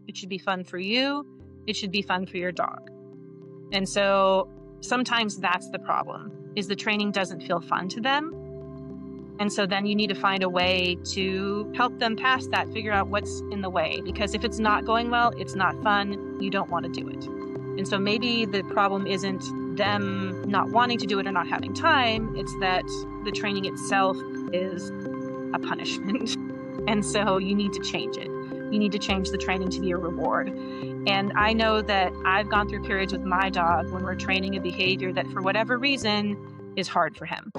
It should be fun for you. It should be fun for your dog. And so sometimes that's the problem, is the training doesn't feel fun to them. And so then you need to find a way to help them past that, figure out what's in the way. Because if it's not going well, it's not fun, you don't want to do it. And so maybe the problem isn't them not wanting to do it or not having time, it's that the training itself is a punishment. And so you need to change it. You need to change the training to be a reward. And I know that I've gone through periods with my dog when we're training a behavior that for whatever reason is hard for him.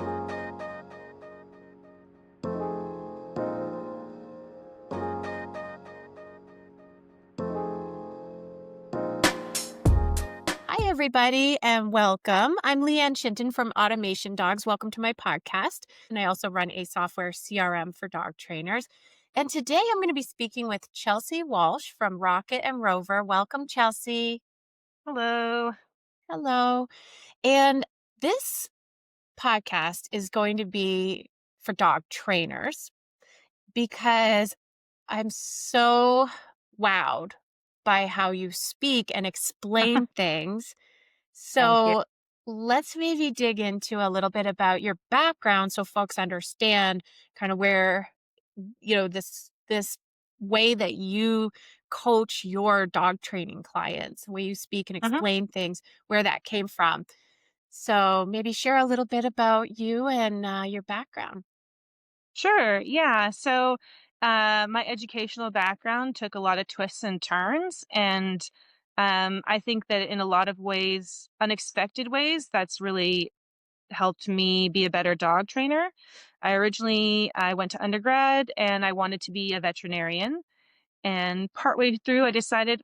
Hi, everybody, and welcome. I'm Lianne Shinton from Automation Dogs. Welcome to my podcast. And I also run a software CRM for dog trainers. And today I'm going to be speaking with Chelsea Walsh from Rocket and Rover. Welcome, Chelsea. Hello. Hello. And this podcast is going to be for dog trainers because I'm so wowed by how you speak and explain things. Thank you. So let's maybe dig into a little bit about your background so folks understand kind of where, this way that you coach your dog training clients, the way you speak and Mhm. explain things, where that came from. So maybe share a little bit about you and your background. Sure. Yeah. So my educational background took a lot of twists and turns. And I think that in a lot of ways, unexpected ways, that's really helped me be a better dog trainer. I went to undergrad and I wanted to be a veterinarian. And partway through, I decided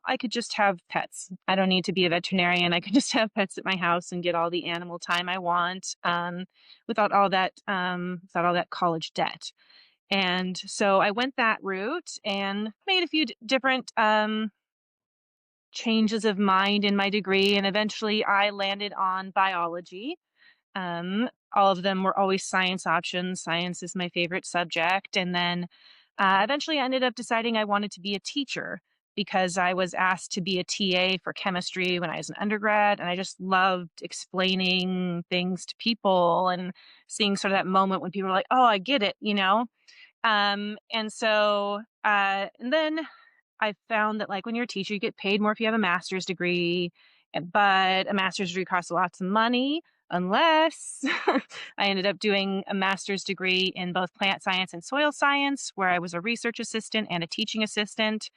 I could just have pets. I don't need to be a veterinarian. I could just have pets at my house and get all the animal time I want without all that college debt. And so I went that route and made a few different changes of mind in my degree. And eventually I landed on biology. All of them were always science options. Science is my favorite subject. And then eventually I ended up deciding I wanted to be a teacher because I was asked to be a TA for chemistry when I was an undergrad. And I just loved explaining things to people and seeing sort of that moment when people are like, oh, I get it. And then I found that like when you're a teacher, you get paid more if you have a master's degree, but a master's degree costs lots of money unless I ended up doing a master's degree in both plant science and soil science, where I was a research assistant and a teaching assistant.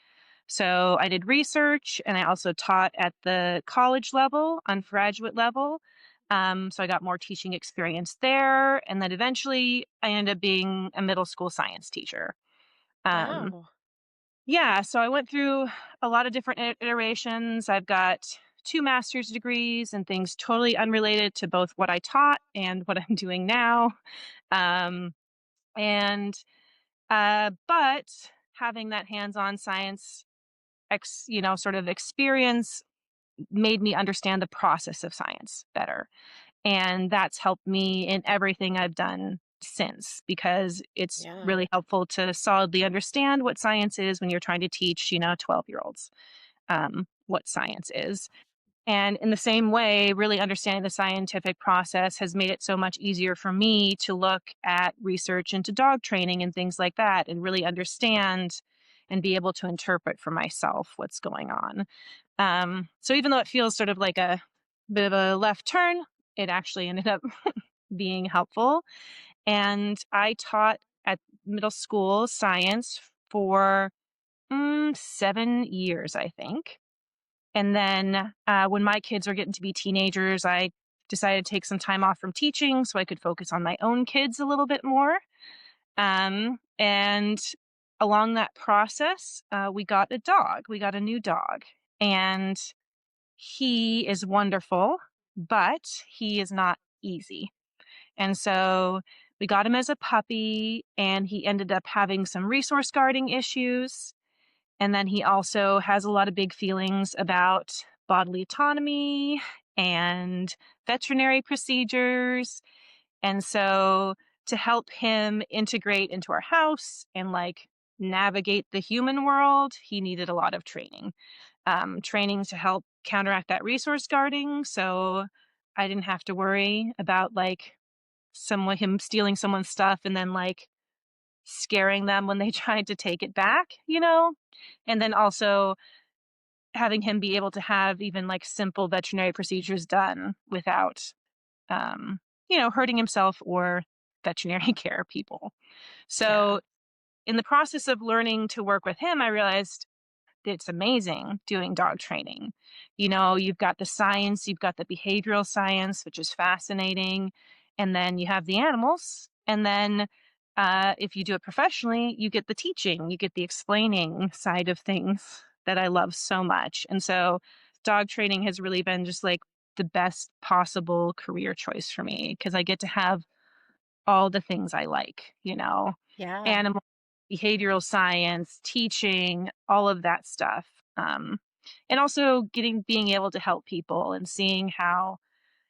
So I did research and I also taught at the college level, undergraduate level. So I got more teaching experience there. And then eventually I ended up being a middle school science teacher. Um, Wow. yeah, so I went through a lot of different iterations. I've got two master's degrees and things totally unrelated to both what I taught and what I'm doing now. Um, and but having that hands-on science sort of experience made me understand the process of science better. And that's helped me in everything I've done since, because it's Yeah. really helpful to solidly understand what science is when you're trying to teach, 12-year-olds what science is. And in the same way, really understanding the scientific process has made it so much easier for me to look at research into dog training and things like that and really understand and be able to interpret for myself what's going on. So even though it feels sort of like a bit of a left turn, it actually ended up being helpful. And I taught at middle school science for 7 years, I think. And then when my kids were getting to be teenagers, I decided to take some time off from teaching so I could focus on my own kids a little bit more. And along that process, we got a dog. We got a new dog. And he is wonderful, but he is not easy. And so we got him as a puppy, and he ended up having some resource guarding issues. And then he also has a lot of big feelings about bodily autonomy and veterinary procedures. And so to help him integrate into our house and like navigate the human world, he needed a lot of training. Training to help counteract that resource guarding. So I didn't have to worry about like him stealing someone's stuff and then like scaring them when they tried to take it back, And then also having him be able to have even like simple veterinary procedures done without, um, hurting himself or veterinary care people. Yeah. So in the process of learning to work with him, I realized it's amazing doing dog training. You've got the science, you've got the behavioral science, which is fascinating. And then you have the animals. And then if you do it professionally, you get the teaching, you get the explaining side of things that I love so much. And so dog training has really been just like the best possible career choice for me because I get to have all the things I like, Yeah. animal behavioral science, teaching, all of that stuff. And also being able to help people and seeing how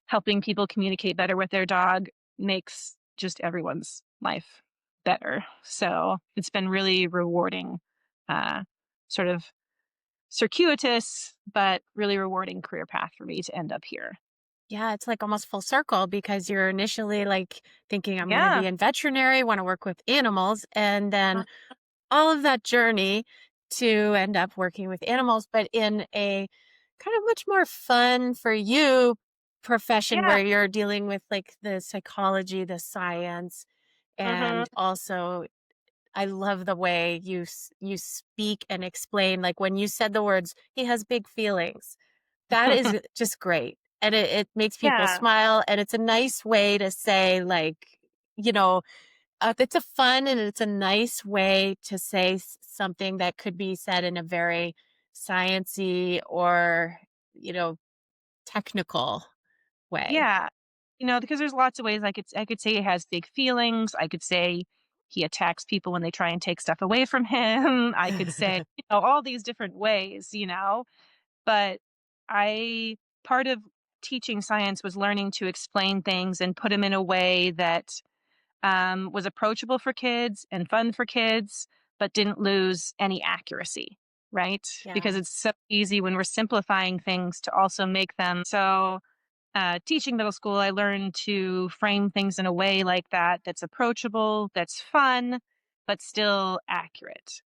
helping people communicate better with their dog makes just everyone's life better. So it's been really rewarding, uh, sort of circuitous, but really rewarding career path for me to end up here. Yeah, it's like almost full circle because you're initially like thinking I'm going to Yeah. be in veterinary, want to work with animals, and Mm. then all of that journey to end up working with animals, but in a kind of much more fun for you profession Yeah. where you're dealing with like the psychology, the science, Hmm. and also I love the way you speak and explain. Like when you said the words, he has big feelings. That is just great. And it makes people Yeah. smile. And it's a nice way to say, like, you know, it's a fun and it's a nice way to say something that could be said in a very sciency or, you know, technical way. Yeah. Because there's lots of ways I could say he has big feelings. I could say he attacks people when they try and take stuff away from him. I could say, all these different ways. But I part of teaching science was learning to explain things and put them in a way that was approachable for kids and fun for kids, but didn't lose any accuracy, right? Because Yeah. it's so easy when we're simplifying things to also make them so teaching middle school, I learned to frame things in a way like that that's approachable, that's fun, but still accurate.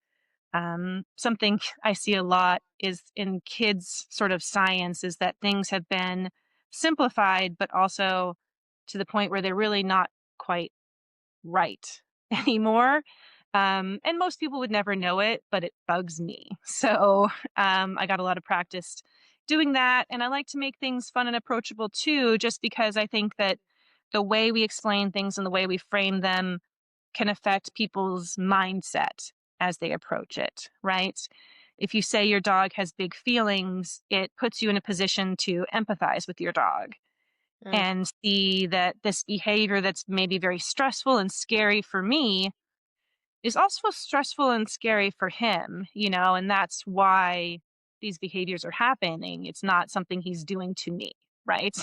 Something I see a lot is in kids' sort of science is that things have been simplified, but also to the point where they're really not quite right anymore. And most people would never know it, but it bugs me. So I got a lot of practice doing that. And I like to make things fun and approachable too, just because I think that the way we explain things and the way we frame them can affect people's mindset as they approach it, right? If you say your dog has big feelings, it puts you in a position to empathize with your dog Mm. and see that this behavior that's maybe very stressful and scary for me is also stressful and scary for him, and that's why these behaviors are happening. It's not something he's doing to me, right?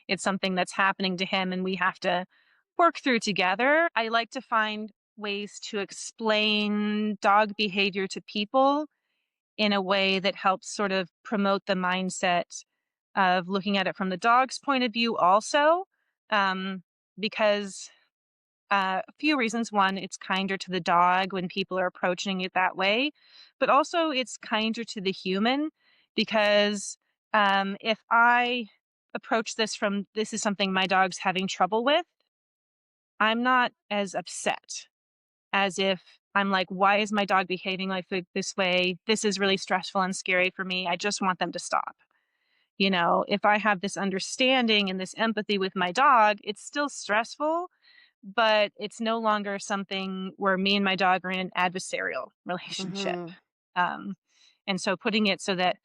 It's something that's happening to him and we have to work through together. I like to find ways to explain dog behavior to people in a way that helps sort of promote the mindset of looking at it from the dog's point of view also, um, because a few reasons. One, it's kinder to the dog when people are approaching it that way, but also it's kinder to the human because if I approach this from this is something my dog's having trouble with, I'm not as upset as if I'm like, why is my dog behaving like this way? This is really stressful and scary for me. I just want them to stop. If I have this understanding and this empathy with my dog, it's still stressful, but it's no longer something where me and my dog are in an adversarial relationship. Hmm. Um, and so putting it so that,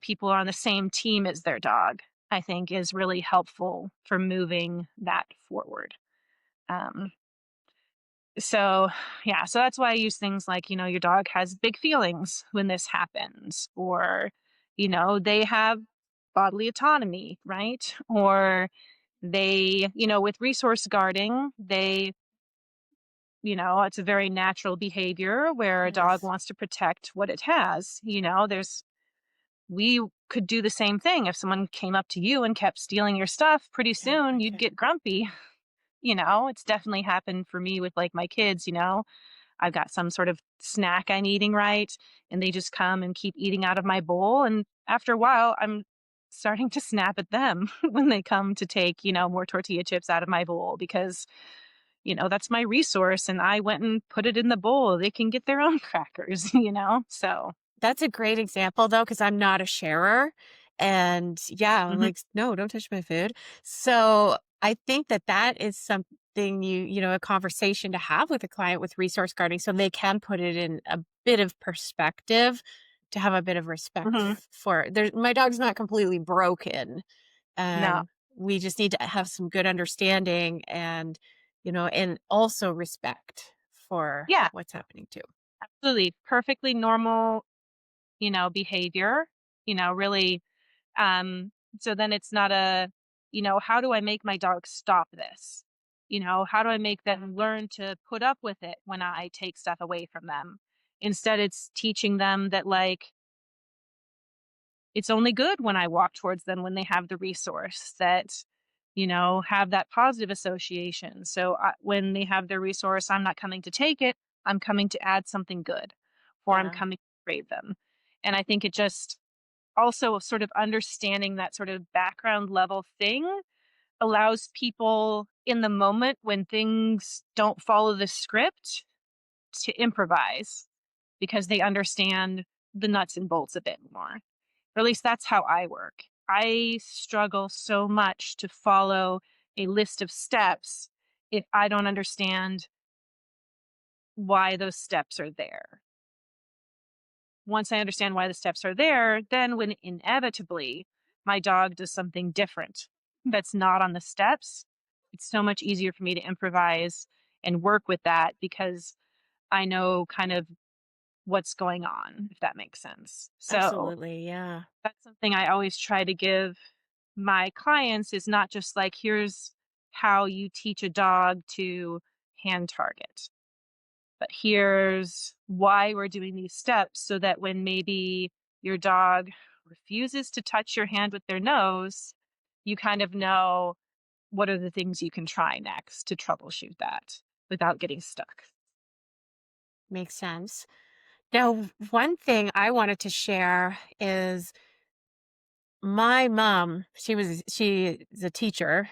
people are on the same team as their dog, I think is really helpful for moving that forward. Um, so, yeah, so that's why I use things like, your dog has big feelings when this happens, or, they have bodily autonomy, right? Or with resource guarding, they it's a very natural behavior where a dog Yes. wants to protect what it has. We could do the same thing. If someone came up to you and kept stealing your stuff, pretty Yeah. soon you'd Okay. get grumpy. It's definitely happened for me with like my kids. I've got some sort of snack I'm eating, right? And they just come and keep eating out of my bowl. And after a while, I'm starting to snap at them when they come to take more tortilla chips out of my bowl because that's my resource. And I went and put it in the bowl. They can get their own crackers. So, That's a great example though, because I'm not a sharer. And yeah, I'm mhm, like, no, don't touch my food. So I think that that is something a conversation to have with a client with resource guarding so they can put it in a bit of perspective to have a bit of respect mhm, for there. My dog's not completely broken. no. We just need to have some good understanding and also respect for Yeah, what's happening too. absolutely. Perfectly normal really. Um, so then it's not how do I make my dog stop this? How do I make them learn to put up with it when I take stuff away from them? Instead, it's teaching them that, like, it's only good when I walk towards them when they have the resource that have that positive association. So when they have their resource, I'm not coming to take it. I'm coming to add something good, or I'm Yeah, coming to save them. And I think it just also sort of understanding that sort of background level thing allows people in the moment when things don't follow the script to improvise because they understand the nuts and bolts a bit more. Or at least that's how I work. I struggle so much to follow a list of steps if I don't understand why those steps are there. Once I understand why the steps are there, then when inevitably my dog does something different that's not on the steps, it's so much easier for me to improvise and work with that because I know kind of what's going on, if that makes sense. So absolutely. Yeah. that's something I always try to give my clients is not just like, here's how you teach a dog to hand target, but here's why we're doing these steps so that when maybe your dog refuses to touch your hand with their nose, you kind of know what are the things you can try next to troubleshoot that without getting stuck. Makes sense. Now, one thing I wanted to share is my mom, she's a teacher.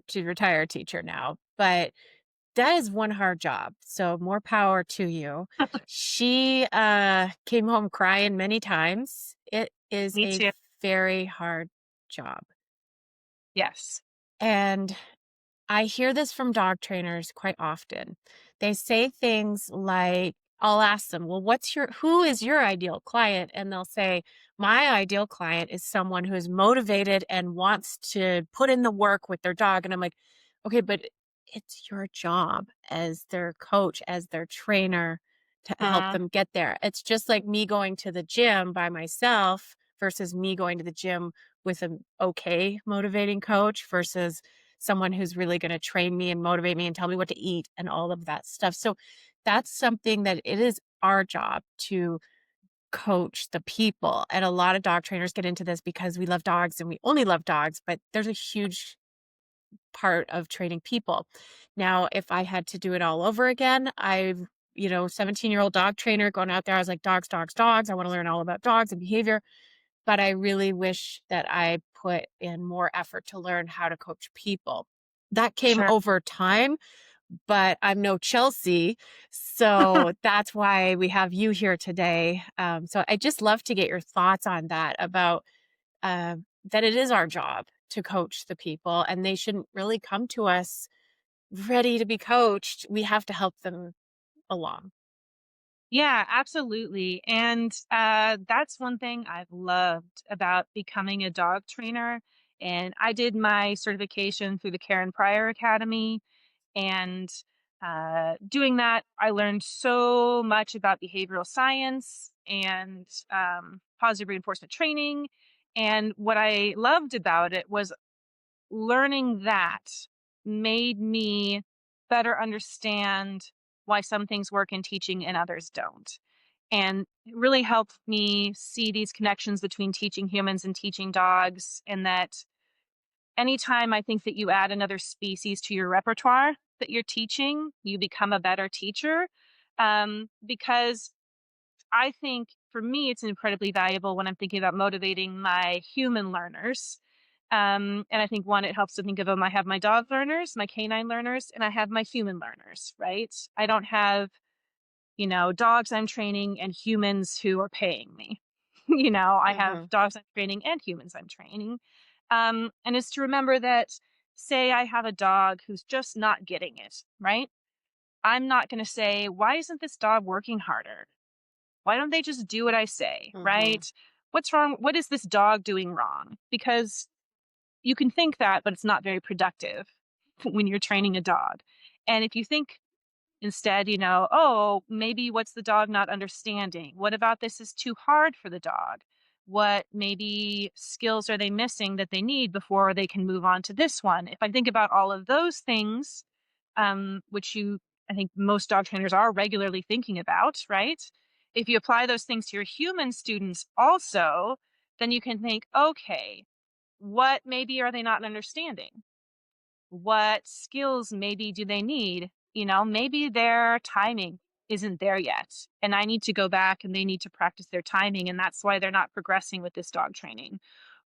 She's a retired teacher now, but that is one hard job. So more power to you. She came home crying many times. It is Me a too. very hard job. Yes. And I hear this from dog trainers quite often. They say things like, I'll ask them, well, who is your ideal client? And they'll say, my ideal client is someone who is motivated and wants to put in the work with their dog. And I'm like, okay, but it's your job as their coach, as their trainer to help Uh, them get there. It's just like me going to the gym by myself versus me going to the gym with an okay motivating coach versus someone who's really going to train me and motivate me and tell me what to eat and all of that stuff. So that's something that it is our job to coach the people. And a lot of dog trainers get into this because we love dogs and we only love dogs, but there's a huge part of training people. Now, if I had to do it all over again, 17-year-old dog trainer going out there, I was like, dogs, dogs, dogs. I want to learn all about dogs and behavior. But I really wish that I put in more effort to learn how to coach people. That came sure. over time, but I'm no Chelsea. So that's why we have you here today. So I just love to get your thoughts on that about that it is our job to coach the people and they shouldn't really come to us ready to be coached. We have to help them along. Yeah, absolutely. And that's one thing I've loved about becoming a dog trainer. And I did my certification through the Karen Pryor Academy. And doing that, I learned so much about behavioral science and positive reinforcement training. And what I loved about it was learning that made me better understand why some things work in teaching and others don't. And it really helped me see these connections between teaching humans and teaching dogs, and that anytime I think that you add another species to your repertoire that you're teaching, you become a better teacher. Because I think for me, it's incredibly valuable when I'm thinking about motivating my human learners. And I think one, it helps to think of them. I have my dog learners, my canine learners, and I have my human learners, right? I don't have, dogs I'm training and humans who are paying me. I have Hmm. dogs I'm training and humans I'm training. And it's to remember that, say, I have a dog who's just not getting it, right? I'm not going to say, why isn't this dog working harder? Why don't they just do what I say, Hmm. right? What's wrong? What is this dog doing wrong? Because you can think that, but it's not very productive when you're training a dog. And if you think instead, oh, maybe what's the dog not understanding? What about this is too hard for the dog? What maybe skills are they missing that they need before they can move on to this one? If I think about all of those things, which I think most dog trainers are regularly thinking about, right? If you apply those things to your human students also, then you can think, okay, what maybe are they not understanding? What skills maybe do they need? Maybe their timing isn't there yet. And I need to go back and they need to practice their timing. And that's why they're not progressing with this dog training.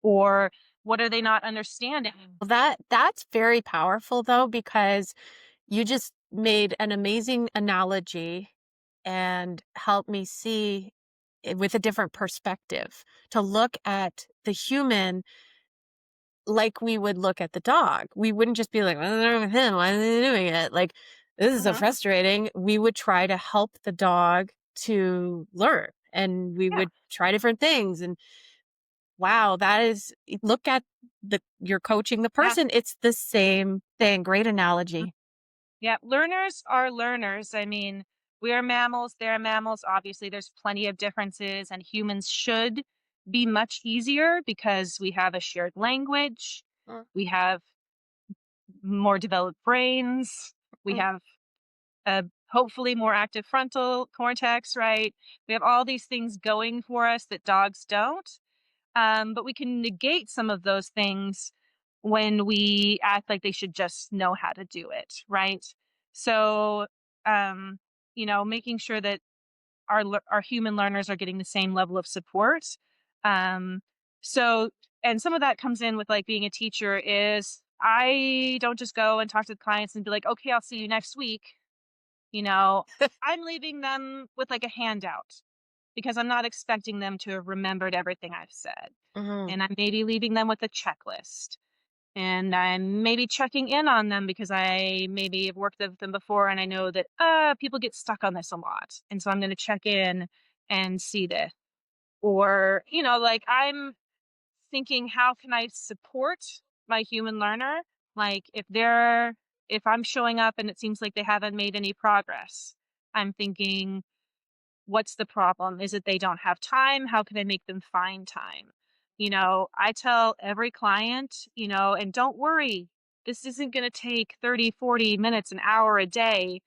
Or what are they not understanding? Well, that's very powerful though, because you just made an amazing analogy and helped me see it with a different perspective to look at the human like we would look at the dog. We wouldn't just be like, what's wrong with him? Why are they doing it? Like, this is so Mhm. frustrating. We would try to help the dog to learn and we Yeah. would try different things. And wow, that is, look at you're coaching the Yeah. person. It's the same thing. Great analogy. Yeah, learners are learners. I mean, we are mammals, they're mammals. Obviously, there's plenty of differences, and humans should be much easier because we have a shared language, we have more developed brains, we Mm. have a hopefully more active frontal cortex, right? We have all these things going for us that dogs don't. But we can negate some of those things when we act like they should just know how to do it, right? So, um, making sure that our human learners are getting the same level of support. Um, so, and some of that comes in with like being a teacher is I don't just go and talk to the clients and be like, okay, I'll see you next week. You know, I'm leaving them with like a handout because I'm not expecting them to have remembered everything I've said. Mhm. And I'm maybe leaving them with a checklist. And I'm maybe checking in on them because I maybe have worked with them before and I know that people get stuck on this a lot. And so I'm going to check in and see this. Or, like I'm thinking, how can I support my human learner? Like if I'm showing up and it seems like they haven't made any progress, I'm thinking, what's the problem? Is it they don't have time? How can I make them find time? I tell every client, and don't worry, this isn't going to take 30, 40 minutes, an hour a day.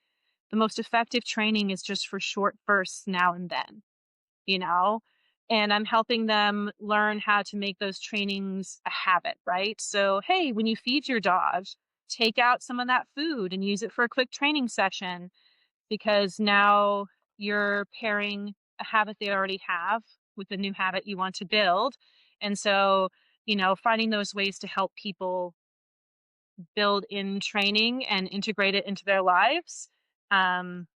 The most effective training is just for short bursts now and then, you know? And I'm helping them learn how to make those trainings a habit, right? So, hey, when you feed your dog, take out some of that food and use it for a quick training session because now you're pairing a habit they already have with a new habit you want to build. And so, finding those ways to help people build in training and integrate it into their lives, um,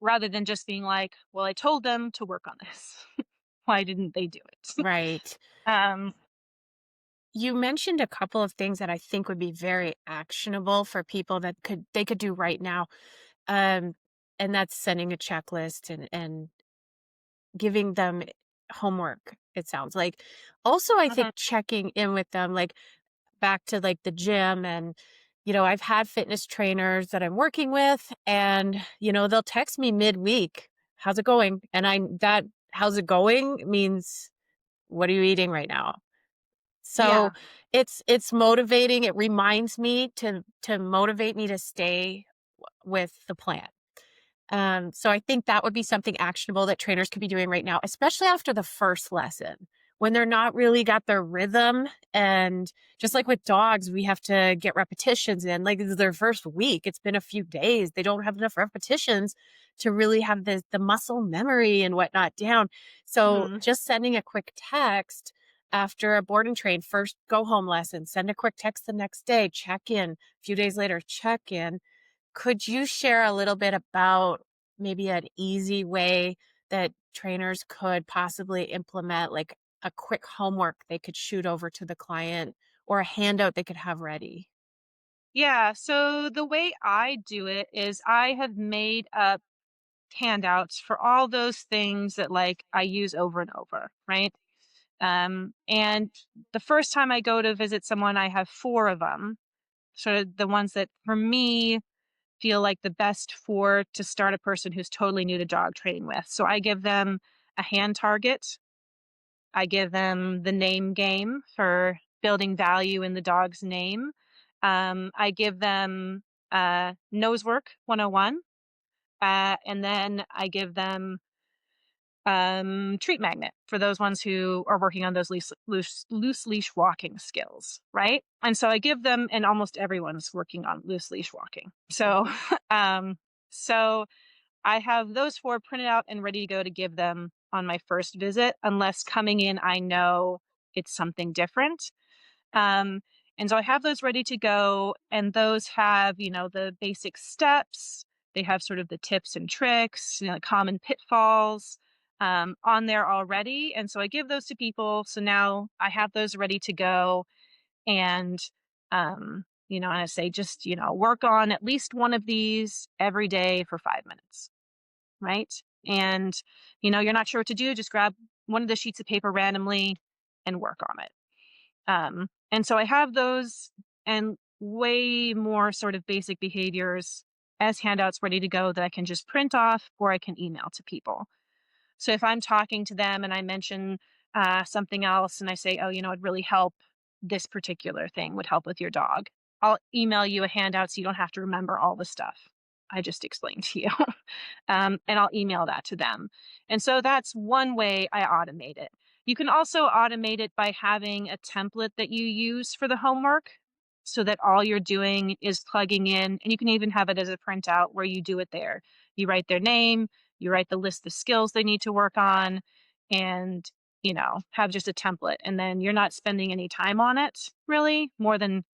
rather than just being like, well, I told them to work on this. Why didn't they do it? Right. um, You mentioned a couple of things that I think would be very actionable for people that they could do right now. Um, and that's sending a checklist and giving them homework, it sounds like. Also, I think mhm, checking in with them, like back to like the gym and I've had fitness trainers that I'm working with and they'll text me midweek, how's it going? And I that how's it going means what are you eating right now? So yeah. it's motivating. It reminds me to motivate me to stay with the plan. So I think that would be something actionable that trainers could be doing right now, especially after the first lesson when they're not really got their rhythm. And just like with dogs, we have to get repetitions in. Like this is their first week. It's been a few days. They don't have enough repetitions to really have the muscle memory and whatnot down. So Hmm. just sending a quick text after a board and train, first go home lesson, send a quick text the next day, check in. A few days later, check in. Could you share a little bit about maybe an easy way that trainers could possibly implement, like a quick homework they could shoot over to the client or a handout they could have ready? Yeah. So the way I do it is I have made up handouts for all those things that like I use over and over, right? And the first time I go to visit someone, I have four of them, sort of the ones that for me feel like the best for to start a person who's totally new to dog training with. So I give them a hand target. I give them the name game for building value in the dog's name. I give them nose work 101. And then I give them treat magnet for those ones who are working on those loose leash walking skills, right? And so I give them, and almost everyone's working on loose leash walking. So, um, so I have those four printed out and ready to go to give them on my first visit, unless coming in I know it's something different. Um, and so I have those ready to go, and those have, the basic steps. They have sort of the tips and tricks, common pitfalls on there already. And so I give those to people. So now I have those ready to go. And, and I say, just, work on at least one of these every day for 5 minutes. Right. And, you're not sure what to do. Just grab one of the sheets of paper randomly and work on it. And so I have those and way more sort of basic behaviors as handouts ready to go that I can just print off or I can email to people. So if I'm talking to them and I mention something else and I say, oh, it'd really help, this particular thing would help with your dog, I'll email you a handout so you don't have to remember all the stuff I just explained to you. And I'll email that to them. And so that's one way I automate it. You can also automate it by having a template that you use for the homework so that all you're doing is plugging in, and you can even have it as a printout where you do it there. You write their name, you write the list of skills they need to work on, and have just a template. And then you're not spending any time on it really more than,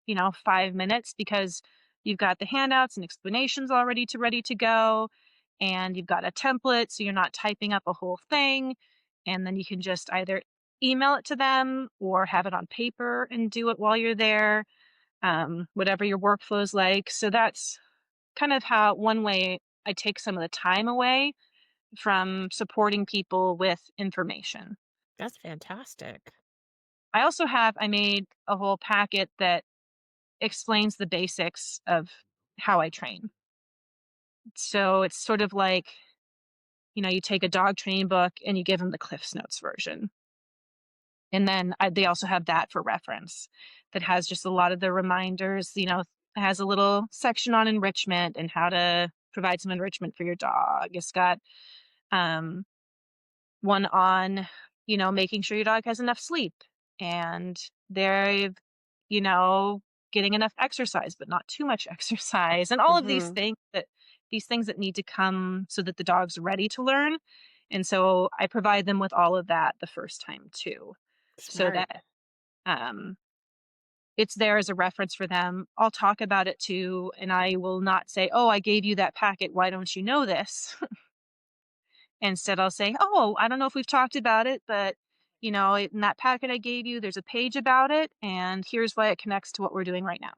5 minutes, because you've got the handouts and explanations already ready to go, and you've got a template, so you're not typing up a whole thing. And then you can just either email it to them or have it on paper and do it while you're there, whatever your workflow is like. So that's kind of how one way I take some of the time away from supporting people with information. That's fantastic. I made a whole packet that explains the basics of how I train. So it's sort of like, you take a dog training book and you give them the Cliff's Notes version. And then they also have that for reference that has just a lot of the reminders, it has a little section on enrichment and how to provide some enrichment for your dog. It's got um, one on, making sure your dog has enough sleep and they're, you know, getting enough exercise, but not too much exercise, and all of Hmm. these things that need to come so that the dog's ready to learn. And so I provide them with all of that the first time too, so Smart. that um, it's there as a reference for them. I'll talk about it too, and I will not say, "Oh, I gave you that packet. Why don't you know this?" Instead, I'll say, "Oh, I don't know if we've talked about it, but in that packet I gave you, there's a page about it, and here's why it connects to what we're doing right now."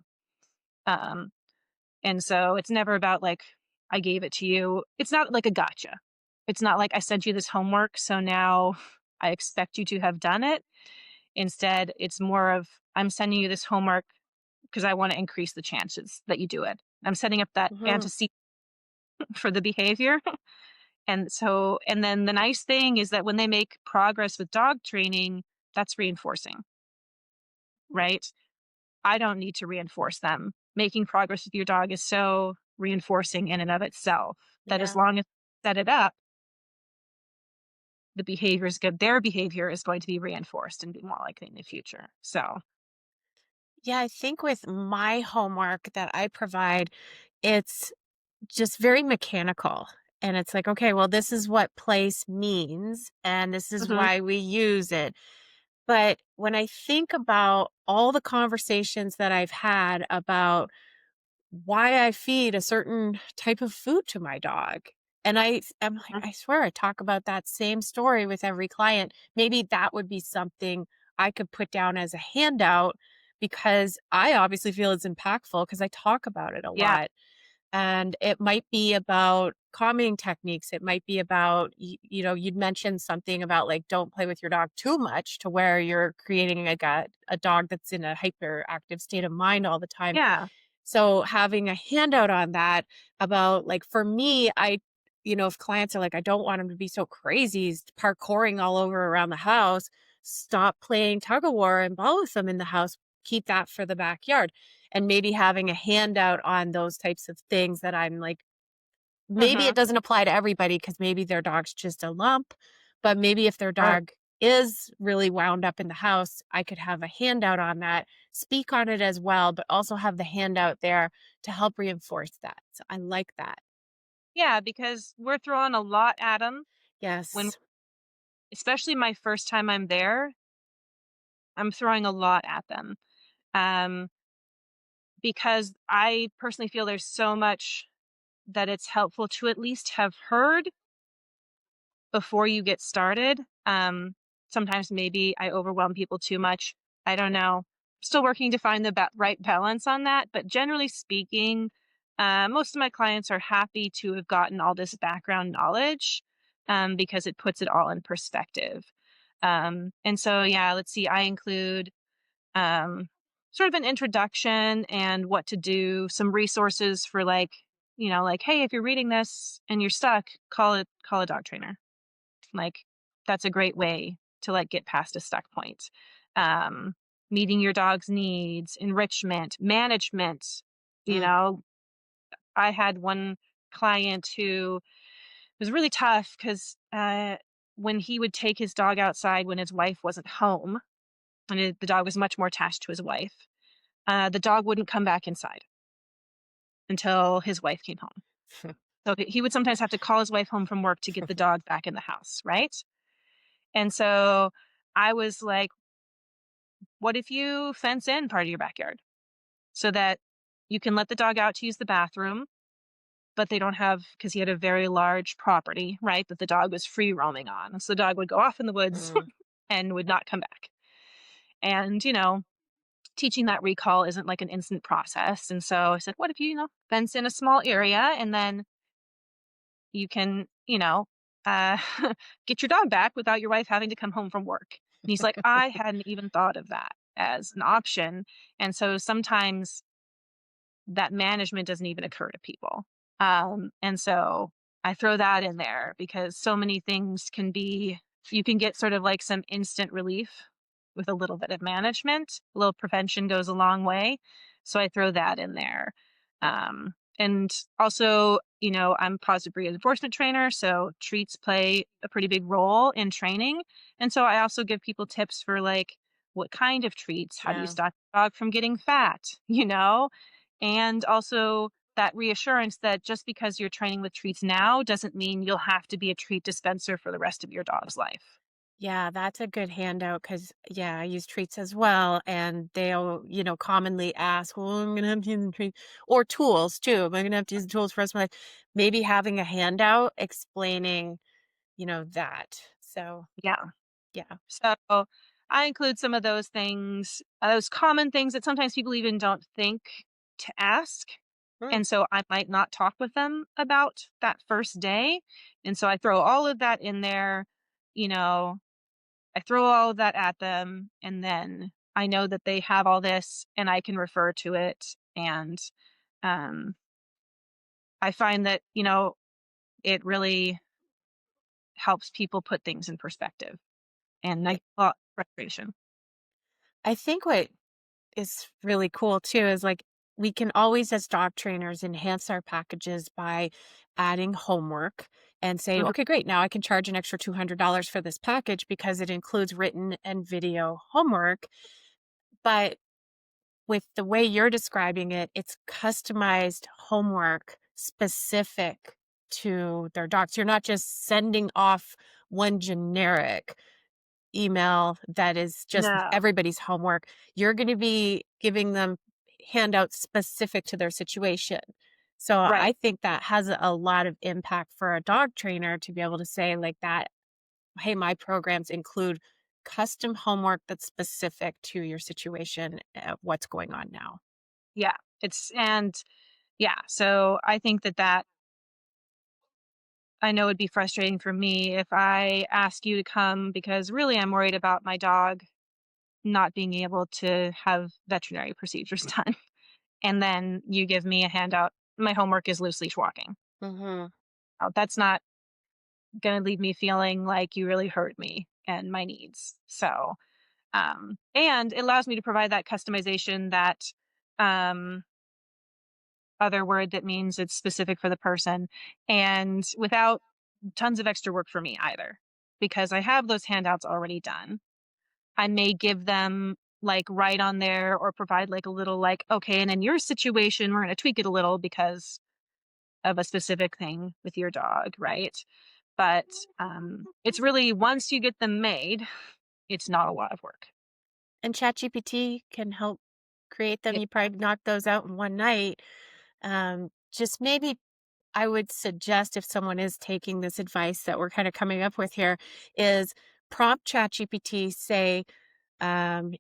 Um, and so it's never about like I gave it to you. It's not like a gotcha. It's not like I sent you this homework, so now I expect you to have done it. Instead, it's more of I'm sending you this homework because I want to increase the chances that you do it. I'm setting up that Hmm. antecedent for the behavior. And then the nice thing is that when they make progress with dog training, that's reinforcing, right? I don't need to reinforce them. Making progress with your dog is so reinforcing in and of itself. That as Yeah. long as you set it up, the behavior is good. Their behavior is going to be reinforced and be more likely in the future. So, Yeah, I think with my homework that I provide, it's just very mechanical. And it's like, okay, well, this is what place means, and this is mhm, why we use it. But when I think about all the conversations that I've had about why I feed a certain type of food to my dog, and I'm like, mhm, I swear I talk about that same story with every client. Maybe that would be something I could put down as a handout because I obviously feel it's impactful because I talk about it a yeah, lot. And it might be about calming techniques. It might be about, you'd mentioned something about like, don't play with your dog too much to where you're creating a dog that's in a hyperactive state of mind all the time. yeah, So having a handout on that about like, for me, if clients are like, I don't want him to be so crazy, he's parkouring all over around the house, stop playing tug of war and ball with them in the house, keep that for the backyard. And maybe having a handout on those types of things that I'm like, maybe it mhm, doesn't apply to everybody because maybe their dog's just a lump, but maybe if their right. dog is really wound up in the house, I could have a handout on that, speak on it as well, but also have the handout there to help reinforce that. So I like that. Yeah, because we're throwing a lot at them when, Yes. especially my first time I'm there, I'm throwing a lot at them. Um, because I personally feel there's so much that it's helpful to at least have heard before you get started. Sometimes maybe I overwhelm people too much. I don't know. Still working to find the right balance on that. But generally speaking, most of my clients are happy to have gotten all this background knowledge because it puts it all in perspective. And so, yeah, let's see, I include um, sort of an introduction and what to do, some resources for like, like, hey, if you're reading this and you're stuck, call a dog trainer. Like, that's a great way to, like, get past a stuck point. Um, Meeting your dog's needs, enrichment, management, you Mm, know? I had one client who was really tough 'cause, when he would take his dog outside when his wife wasn't home, and the dog was much more attached to his wife, the dog wouldn't come back inside until his wife came home. So he would sometimes have to call his wife home from work to get the dog back in the house, right? And so I was like, what if you fence in part of your backyard so that you can let the dog out to use the bathroom, but they don't have, because he had a very large property, right? That the dog was free roaming on. So the dog would go off in the woods mm, and would not come back. And, teaching that recall isn't like an instant process. And so I said, what if you, fence in a small area and then you can, uh, get your dog back without your wife having to come home from work. And he's like, I hadn't even thought of that as an option. And so sometimes that management doesn't even occur to people. And so I throw that in there because so many things you can get sort of like some instant relief with a little bit of management. A little prevention goes a long way. So I throw that in there. And also, I'm a positive reinforcement trainer. So treats play a pretty big role in training. And so I also give people tips for like, what kind of treats? How do you yeah. stop your dog from getting fat? And also that reassurance that just because you're training with treats now doesn't mean you'll have to be a treat dispenser for the rest of your dog's life. Yeah, that's a good handout because, yeah, I use treats as well. And they'll, commonly ask, well, I'm going to have to use the treats or tools too. Am I going to have to use the tools for the rest of my life? Maybe having a handout explaining, that. So, Yeah. yeah. So I include some of those things, those common things that sometimes people even don't think to ask. Mm, And so I might not talk with them about that first day. And so I throw all of that in there, you know, I throw all of that at them. And then I know that they have all this and I can refer to it. And um, I find that, it really helps people put things in perspective and I, like a lot of frustration. I think what is really cool too is like we can always, as dog trainers, enhance our packages by adding homework and say, Mhm. okay, great. Now I can charge an extra $200 for this package because it includes written and video homework. But with the way you're describing it, it's customized homework specific to their dogs. You're not just sending off one generic email that is just No. everybody's homework. You're going to be giving them handouts specific to their situation. So Right. I think that has a lot of impact for a dog trainer to be able to say like that, hey, my programs include custom homework that's specific to your situation, what's going on now. Yeah. It's and yeah, so I think that I know it'd be frustrating for me if I ask you to come because really I'm worried about my dog not being able to have veterinary procedures done. And then you give me a handout. My homework is loose leash walking. Hmm. That's not going to leave me feeling like you really heard me and my needs. So, and it allows me to provide that customization, that um, other word that means it's specific for the person, and without tons of extra work for me either, because I have those handouts already done. I may give them like right on there or provide like a little like, okay, and in your situation, we're going to tweak it a little because of a specific thing with your dog, right? But it's really once you get them made, it's not a lot of work. And ChatGPT can help create them. Yeah. You probably knock those out in one night. Just maybe I would suggest if someone is taking this advice that we're kind of coming up with here is prompt ChatGPT, say,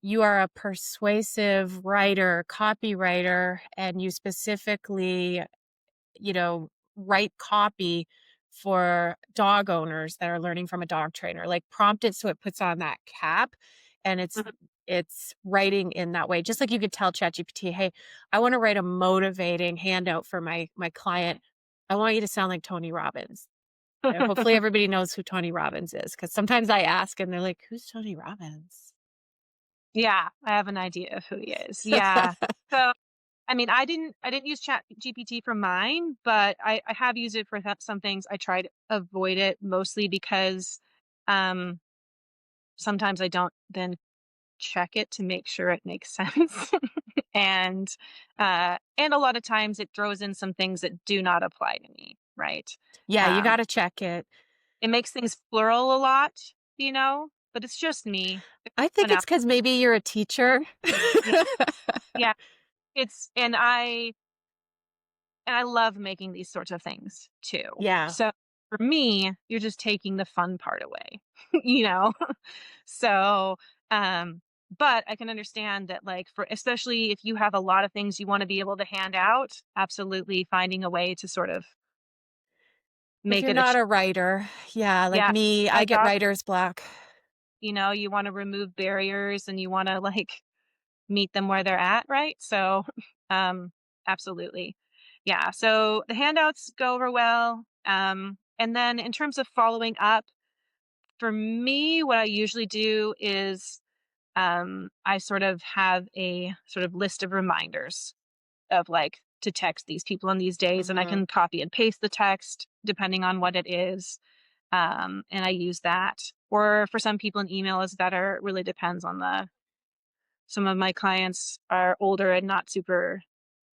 you are a persuasive writer, copywriter, and you specifically, write copy for dog owners that are learning from a dog trainer. Like prompt it so it puts on that cap and Mhm. it's writing in that way. Just like you could tell ChatGPT, hey, I want to write a motivating handout for my client. I want you to sound like Tony Robbins. Hopefully everybody knows who Tony Robbins is. Because sometimes I ask and they're like, who's Tony Robbins? Yeah, I have an idea of who he is. Yeah. So I mean, I didn't use Chat GPT for mine, but I have used it for some things. I try to avoid it mostly because um, sometimes I don't then check it to make sure it makes sense, and and a lot of times it throws in some things that do not apply to me. Right? Yeah, you Um, got to check it. it makes things plural a lot, but it's just me. I And think now, it's because maybe you're a teacher. yeah, yeah, it's and I love making these sorts of things too. Yeah. So for me, you're just taking the fun part away, you know? So, um, but I can understand that, like, for especially if you have a lot of things you want to be able to hand out, absolutely finding a way to sort of If make you're it a, not a writer, yeah, like yeah, me, I my get dog, writer's block. you want to remove barriers and you want to like meet them where they're at, right? So, um, absolutely. Yeah. So the handouts go over well. And then in terms of following up, for me, what I usually do is I sort of have a sort of list of reminders of like to text these people on these days, and I Mhm. can copy and paste the text depending on what it is. And I use that. Or for some people, an email is better. It really depends on the some of my clients are older and not super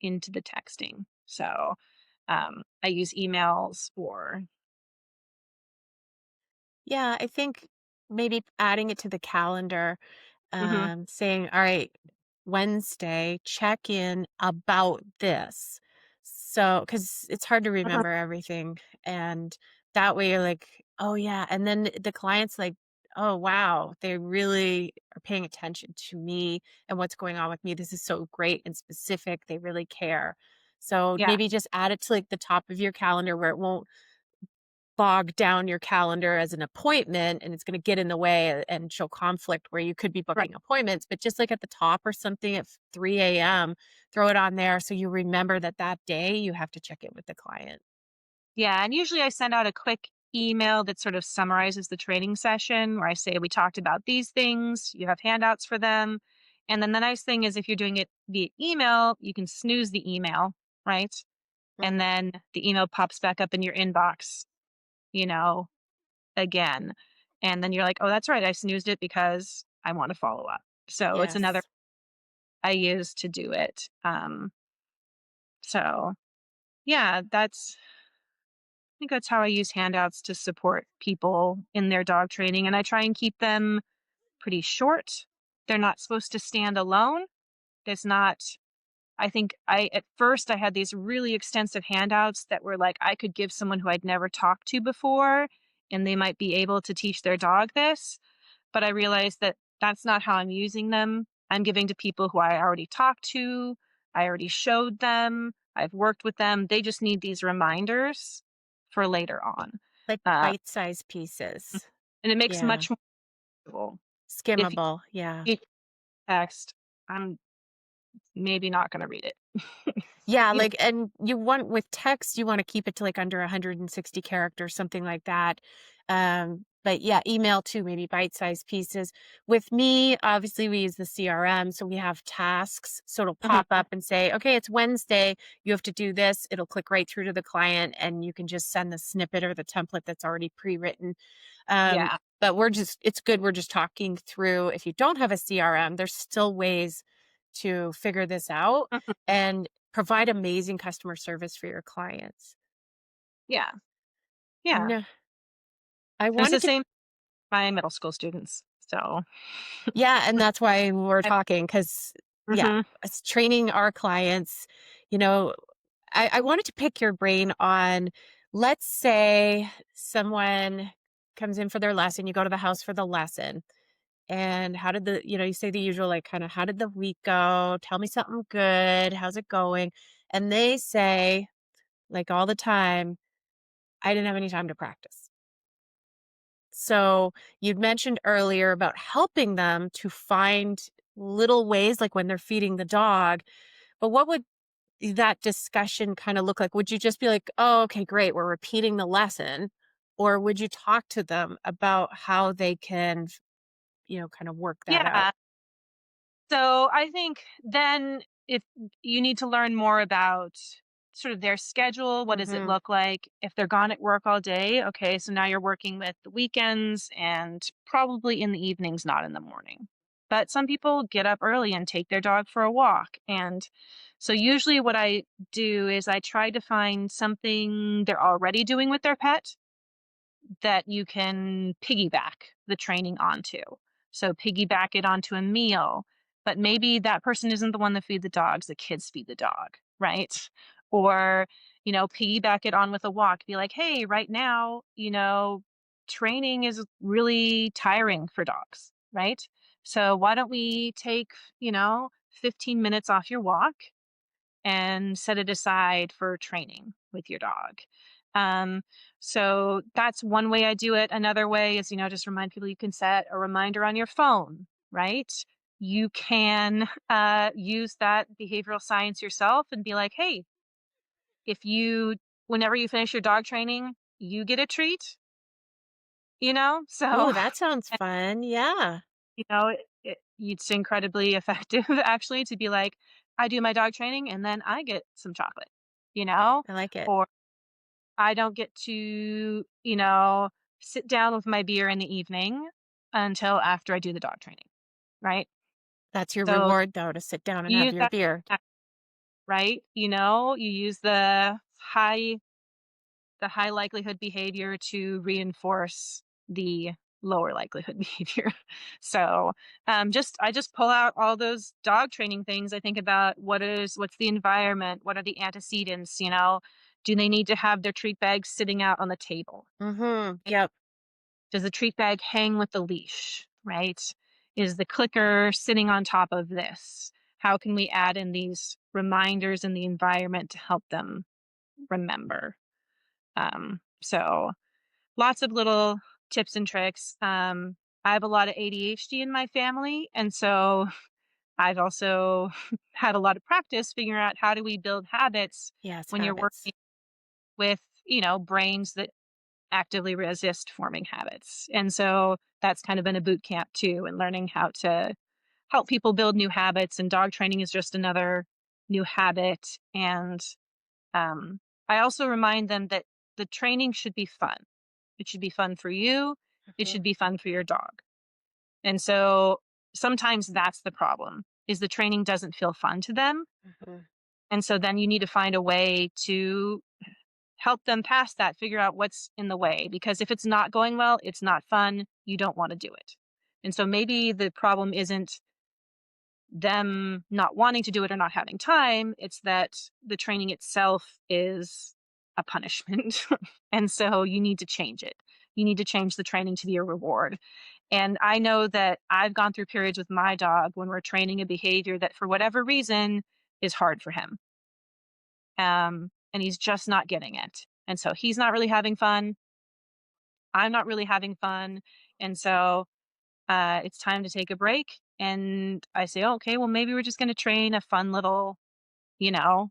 into the texting. So, I use emails or Yeah, I think maybe adding it to the calendar, mhm, saying, "All right, Wednesday, check in about this." So, because it's hard to mhm, remember everything, and that way you're like, "Oh, yeah," and then the client's like, "Oh, wow, they really are paying attention to me and what's going on with me. This is so great and specific. They really care." So, yeah, maybe just add it to, like, the top of your calendar where it won't bog down your calendar as an appointment and it's going to get in the way and show conflict where you could be right. booking appointments, but just like at the top or something at 3 a.m., throw it on there so you remember that that day you have to check in with the client. Yeah, and usually I send out a quick email that sort of summarizes the training session where I say we talked about these things, you have handouts for them, And then the nice thing is if you're doing it via email, you can snooze the email, right? And Mhm. then the email pops back up in your inbox, you know, again. And then you're like, oh, that's right. I snoozed it because I want to follow up. So it's another Yes. I use to do it. So yeah, I think that's how I use handouts to support people in their dog training. And I try and keep them pretty short. They're not supposed to stand alone. There's not I think I at first I had these really extensive handouts that were like I could give someone who I'd never talked to before and they might be able to teach their dog this, but I realized that that's not how I'm using them. I'm giving to people who I already talked to, I already showed them, I've worked with them. They just need these reminders for later on. Like Uh, bite-sized pieces. and it makes Yeah. much more usable. If Skimmable. Yeah. you text, I'm maybe not going to read it. Yeah, You know, like, and you want with text, you want to keep it to like under 160 characters, something like that. But yeah, email too, maybe bite-sized pieces. With me, obviously we use the CRM, so we have tasks. So it'll pop mhm, up and say, okay, it's Wednesday, you have to do this. It'll click right through to the client and you can just send the snippet or the template that's already pre-written. Um, yeah. but it's good. We're just talking through. If you don't have a CRM, there's still ways to figure this out and provide amazing customer service for your clients. Yeah. Yeah. No, I It's the wanted to, same my middle school students. So, yeah, and that's why we're I talking because, yeah, mhm, it's training our clients. You know, I wanted to pick your brain on, let's say someone comes in for their lesson, you go to the house for the lesson. And how did you say the usual, like, kind of, how did the week go? Tell me something good. How's it going? And they say, like, all the time, I didn't have any time to practice. So you'd mentioned earlier about helping them to find little ways, like when they're feeding the dog. But what would that discussion kind of look like? Would you just be like, oh, okay, great, we're repeating the lesson? Or would you talk to them about how they can, kind of work that out? yeah. So, I think then if you need to learn more about sort of their schedule, what does it Hmm. look like if they're gone at work all day? Okay, so now you're working with the weekends and probably in the evenings, not in the morning. But some people get up early and take their dog for a walk. And so usually what I do is I try to find something they're already doing with their pet that you can piggyback the training onto. So piggyback it onto a meal, but maybe that person isn't the one that feed the dogs, the kids feed the dog, right? Or, piggyback it on with a walk. Be like, hey, right now, training is really tiring for dogs, right? So why don't we take, 15 minutes off your walk and set it aside for training with your dog. Um, so that's one way I do it. Another way is, just remind people you can set a reminder on your phone, right? You can use that behavioral science yourself and be like, hey, if you, whenever you finish your dog training, you get a treat, So, Ooh, that sounds fun. Yeah, it's incredibly effective actually to be like, I do my dog training and then I get some chocolate, you know, I like it. or I don't get to, sit down with my beer in the evening until after I do the dog training, right? That's your So reward, though, to sit down and you have use your that, beer. right? You use the high likelihood behavior to reinforce the lower likelihood behavior. So I just pull out all those dog training things. I think about what's the environment? What are the antecedents? Do they need to have their treat bag sitting out on the table? Mhm. Yep. Does the treat bag hang with the leash? Right? Is the clicker sitting on top of this? How can we add in these reminders in the environment to help them remember? So lots of little tips and tricks. I have a lot of ADHD in my family, and so I've also had a lot of practice figuring out how do we build habits Yes, when you're habits. working with, brains that actively resist forming habits. And so that's kind of been a boot camp too, and learning how to help people build new habits, and dog training is just another new habit. And um, I also remind them that the training should be fun. It should be fun for you. It Mhm, should be fun for your dog. And so sometimes that's the problem is the training doesn't feel fun to them. mhm, And so then you need to find a way to help them pass that, figure out what's in the way. Because if it's not going well, it's not fun. You don't want to do it. And so maybe the problem isn't them not wanting to do it or not having time. It's that the training itself is a punishment. And so you need to change it. You need to change the training to be a reward. And I know that I've gone through periods with my dog when we're training a behavior that, for whatever reason, is hard for him. And he's just not getting it. And so he's not really having fun. I'm not really having fun. And so it's time to take a break. And I say, "Oh, okay, well, maybe we're just going to train a fun little, you know,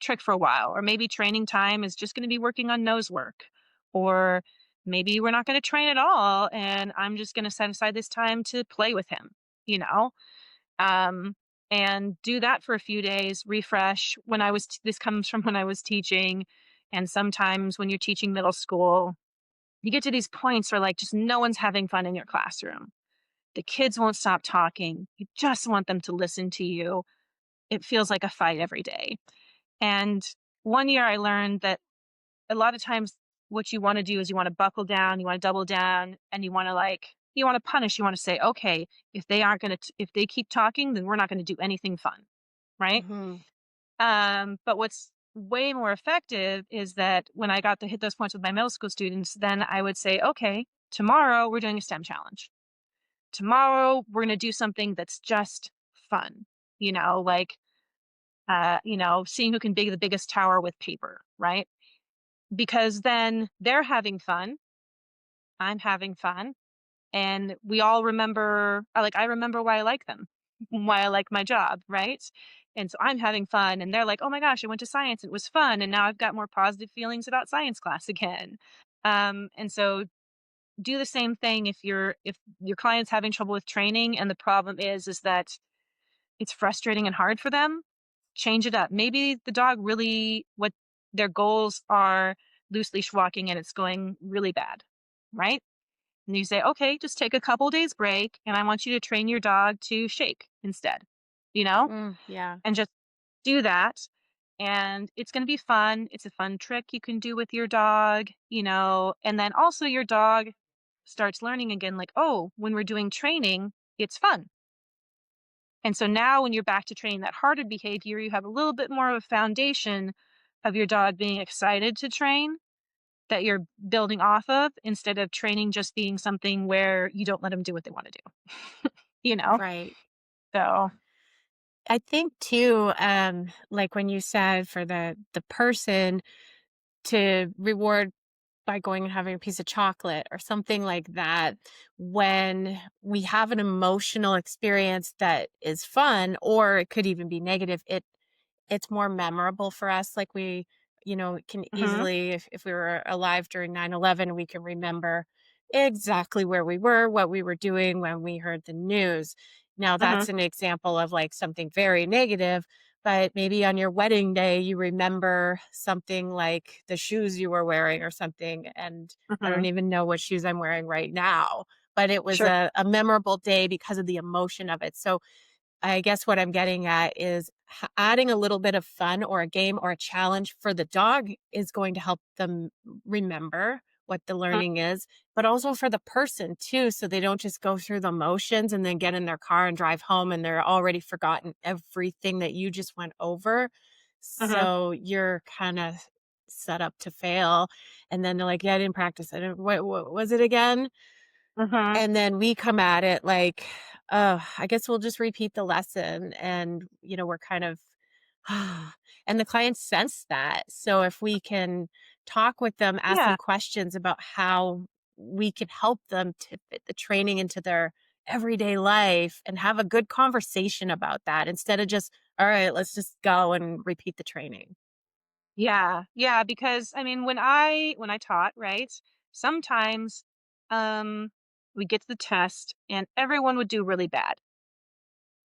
trick for a while. Or maybe training time is just going to be working on nose work. Or maybe we're not going to train at all. And I'm just going to set aside this time to play with him, you know, um, and do that for a few days, refresh. This comes from when I was teaching. And sometimes when you're teaching middle school, you get to these points where like just no one's having fun in your classroom. The kids won't stop talking. You just want them to listen to you. It feels like a fight every day. And one year I learned that a lot of times what you want to do is you want to buckle down, you want to double down, and you want to punish. You want to say, okay, if they keep talking, then we're not going to do anything fun. Right. mhm, But what's way more effective is that when I got to hit those points with my middle school students, then I would say, okay, tomorrow we're doing a STEM challenge. Tomorrow we're going to do something that's just fun, like, seeing who can build the biggest tower with paper, right? Because then they're having fun. I'm having fun. And we all remember, I remember why I like them, why I like my job, right? And so I'm having fun. And they're like, oh my gosh, I went to science. It was fun. And now I've got more positive feelings about science class again. And so do the same thing if your client's having trouble with training and the problem is that it's frustrating and hard for them, change it up. Maybe the dog really what their goals are loose leash walking and it's going really bad, right? And you say, okay, just take a couple days break and I want you to train your dog to shake instead, you know, yeah. and just do that. And it's going to be fun. It's a fun trick you can do with your dog, and then also your dog starts learning again, like, oh, when we're doing training, it's fun. And so now when you're back to training that harder behavior, you have a little bit more of a foundation of your dog being excited to train that you're building off of instead of training just being something where you don't let them do what they want to do, you know? Right. So, I think too, like when you said for the person to reward by going and having a piece of chocolate or something like that, when we have an emotional experience that is fun, or it could even be negative, it's more memorable for us. Like can mhm, easily, if we were alive during 9/11, we can remember exactly where we were, what we were doing when we heard the news. Now, mhm, that's an example of like something very negative, but maybe on your wedding day, you remember something like the shoes you were wearing or something. And I don't mhm. even know what shoes I'm wearing right now, but it was Sure. a memorable day because of the emotion of it. So I guess what I'm getting at is adding a little bit of fun or a game or a challenge for the dog is going to help them remember what the Mm, learning is, but also for the person too. So they don't just go through the motions and then get in their car and drive home and they're already forgotten everything that you just went over. mhm, So you're kind of set up to fail. And then they're like, yeah, I didn't practice. I didn't, what was it again? mhm. And then we come at it like, "Oh, I guess we'll just repeat the lesson," and, we're kind of and the clients sense that. So if we can talk with them, ask Yeah, them questions about how we can help them to fit the training into their everyday life and have a good conversation about that instead of just, "All right, let's just go and repeat the training." yeah, yeah. Because I mean, when I taught, right, sometimes um we get to the test and everyone would do really bad.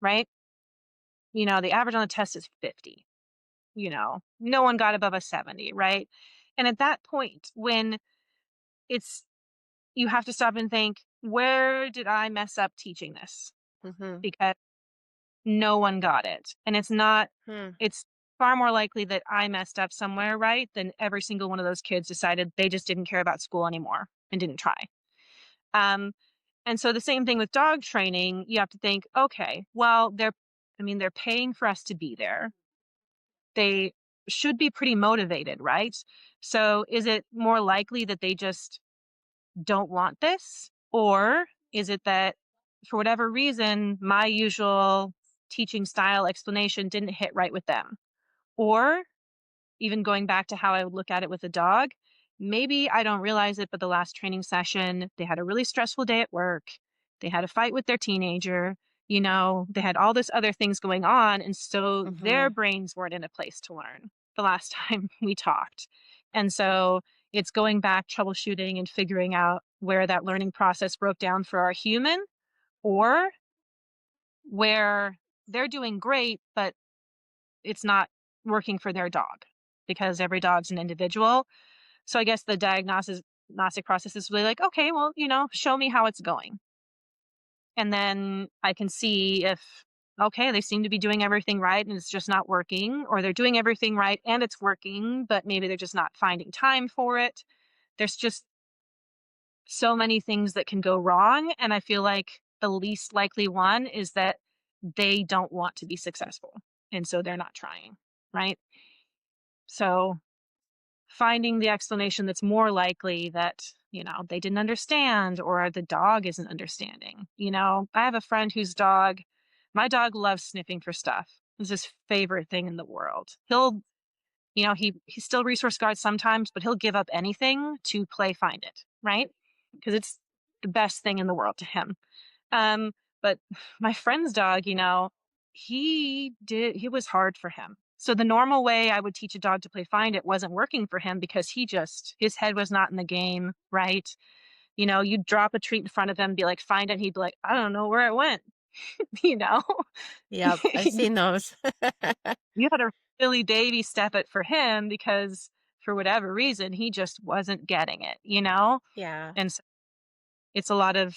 right? The average on the test is 50. No one got above a 70, right? And at that point, when it's, you have to stop and think, where did I mess up teaching this? Mhm. Because no one got it. And it's not, Hmm. it's far more likely that I messed up somewhere, right? Than every single one of those kids decided they just didn't care about school anymore and didn't try. Um, and so the same thing with dog training, you have to think, okay, well, they're paying for us to be there. They should be pretty motivated, right? So is it more likely that they just don't want this? Or is it that for whatever reason, my usual teaching style explanation didn't hit right with them? Or even going back to how I would look at it with a dog, maybe I don't realize it, but the last training session, they had a really stressful day at work. They had a fight with their teenager. They had all this other things going on. And so their Mhm. brains weren't in a place to learn the last time we talked. And so it's going back, troubleshooting, and figuring out where that learning process broke down for our human, or where they're doing great, but it's not working for their dog because every dog's an individual. So I guess the diagnostic process is really like, okay, well, show me how it's going. And then I can see if, okay, they seem to be doing everything right and it's just not working, or they're doing everything right and it's working, but maybe they're just not finding time for it. There's just so many things that can go wrong. And I feel like the least likely one is that they don't want to be successful. And so they're not trying. Right. So finding the explanation that's more likely that, they didn't understand or the dog isn't understanding. I have a friend whose dog, my dog loves sniffing for stuff. It's his favorite thing in the world. He's still resource guard sometimes, but he'll give up anything to play find it, right? Because it's the best thing in the world to him. Um, but my friend's dog, he was hard for him. So the normal way I would teach a dog to play find it wasn't working for him because his head was not in the game, right? You'd drop a treat in front of him, be like, find it. And he'd be like, I don't know where it went, you know? Yep, I've seen those. You had to really baby step it for him because for whatever reason, he just wasn't getting it. Yeah. And so it's a lot of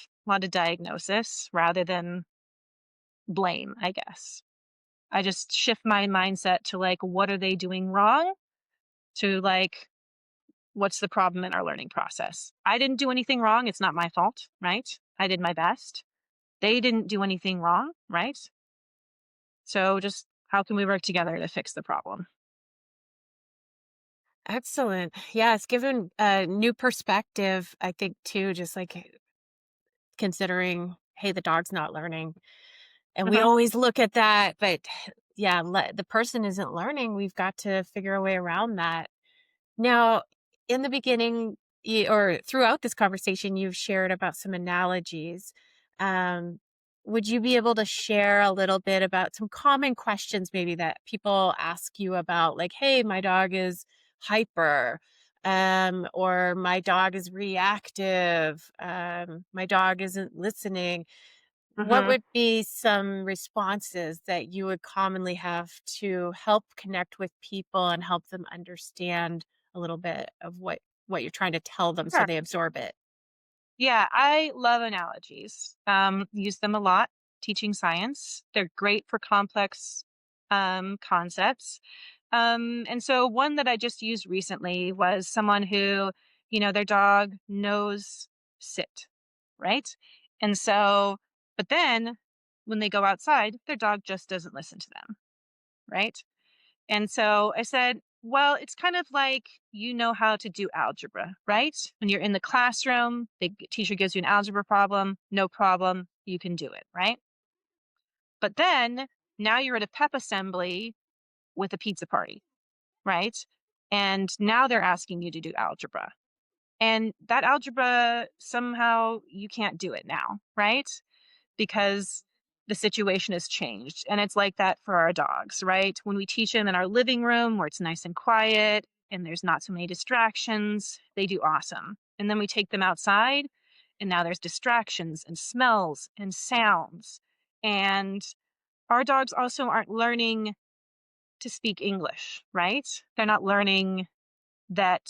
diagnosis rather than blame, I guess. I just shift my mindset to like, what are they doing wrong? To like, what's the problem in our learning process? I didn't do anything wrong. It's not my fault, right? I did my best. They didn't do anything wrong, right? So just how can we work together to fix the problem? Excellent. Yeah, it's given a new perspective, I think, too, just like considering, hey, the dog's not learning. And we Uh-huh. always look at that, but yeah, the person isn't learning. We've got to figure a way around that. Now, in the beginning, or throughout this conversation, you've shared about some analogies. Um, would you be able to share a little bit about some common questions maybe that people ask you about, like, hey, my dog is hyper, or my dog is reactive, my dog isn't listening. What Hmm. would be some responses that you would commonly have to help connect with people and help them understand a little bit of what you're trying to tell them so Sure. they absorb it? Yeah, I love analogies. Use them a lot teaching science. They're great for complex concepts. And so one that I just used recently was someone who, their dog knows sit, right? And so, but then when they go outside, their dog just doesn't listen to them, right? And so I said, well, it's kind of like how to do algebra, right? When you're in the classroom, the teacher gives you an algebra problem, no problem, you can do it, right? But then now you're at a pep assembly with a pizza party, right? And now they're asking you to do algebra. And that algebra, somehow you can't do it now, right? Because the situation has changed. And it's like that for our dogs, right? When we teach them in our living room where it's nice and quiet and there's not so many distractions, they do awesome. And then we take them outside and now there's distractions and smells and sounds. And our dogs also aren't learning to speak English, right? They're not learning that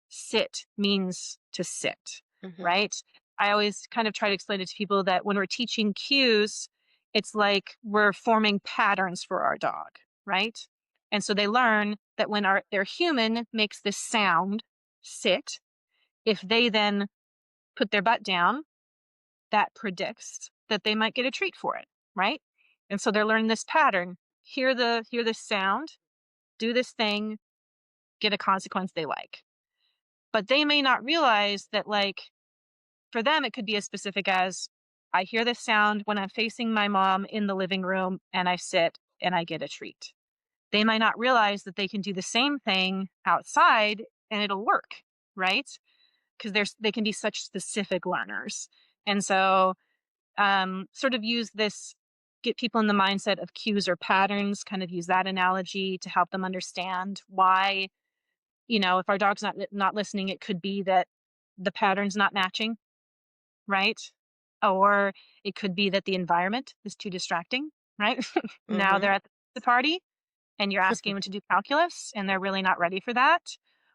sit means to sit, Hmm. right? I always kind of try to explain it to people that when we're teaching cues, it's like we're forming patterns for our dog, right? And so they learn that when their human makes this sound, sit, if they then put their butt down, that predicts that they might get a treat for it, right? And so they're learning this pattern. Hear this sound, do this thing, get a consequence they like. But they may not realize that, like, for them, it could be as specific as I hear this sound when I'm facing my mom in the living room and I sit and I get a treat. They might not realize that they can do the same thing outside and it'll work, right? Because they can be such specific learners. And so, sort of use this, get people in the mindset of cues or patterns, kind of use that analogy to help them understand why, if our dog's not listening, it could be that the pattern's not matching, right? Or it could be that the environment is too distracting, right? Now Hmm. they're at the party and you're asking them to do calculus and they're really not ready for that.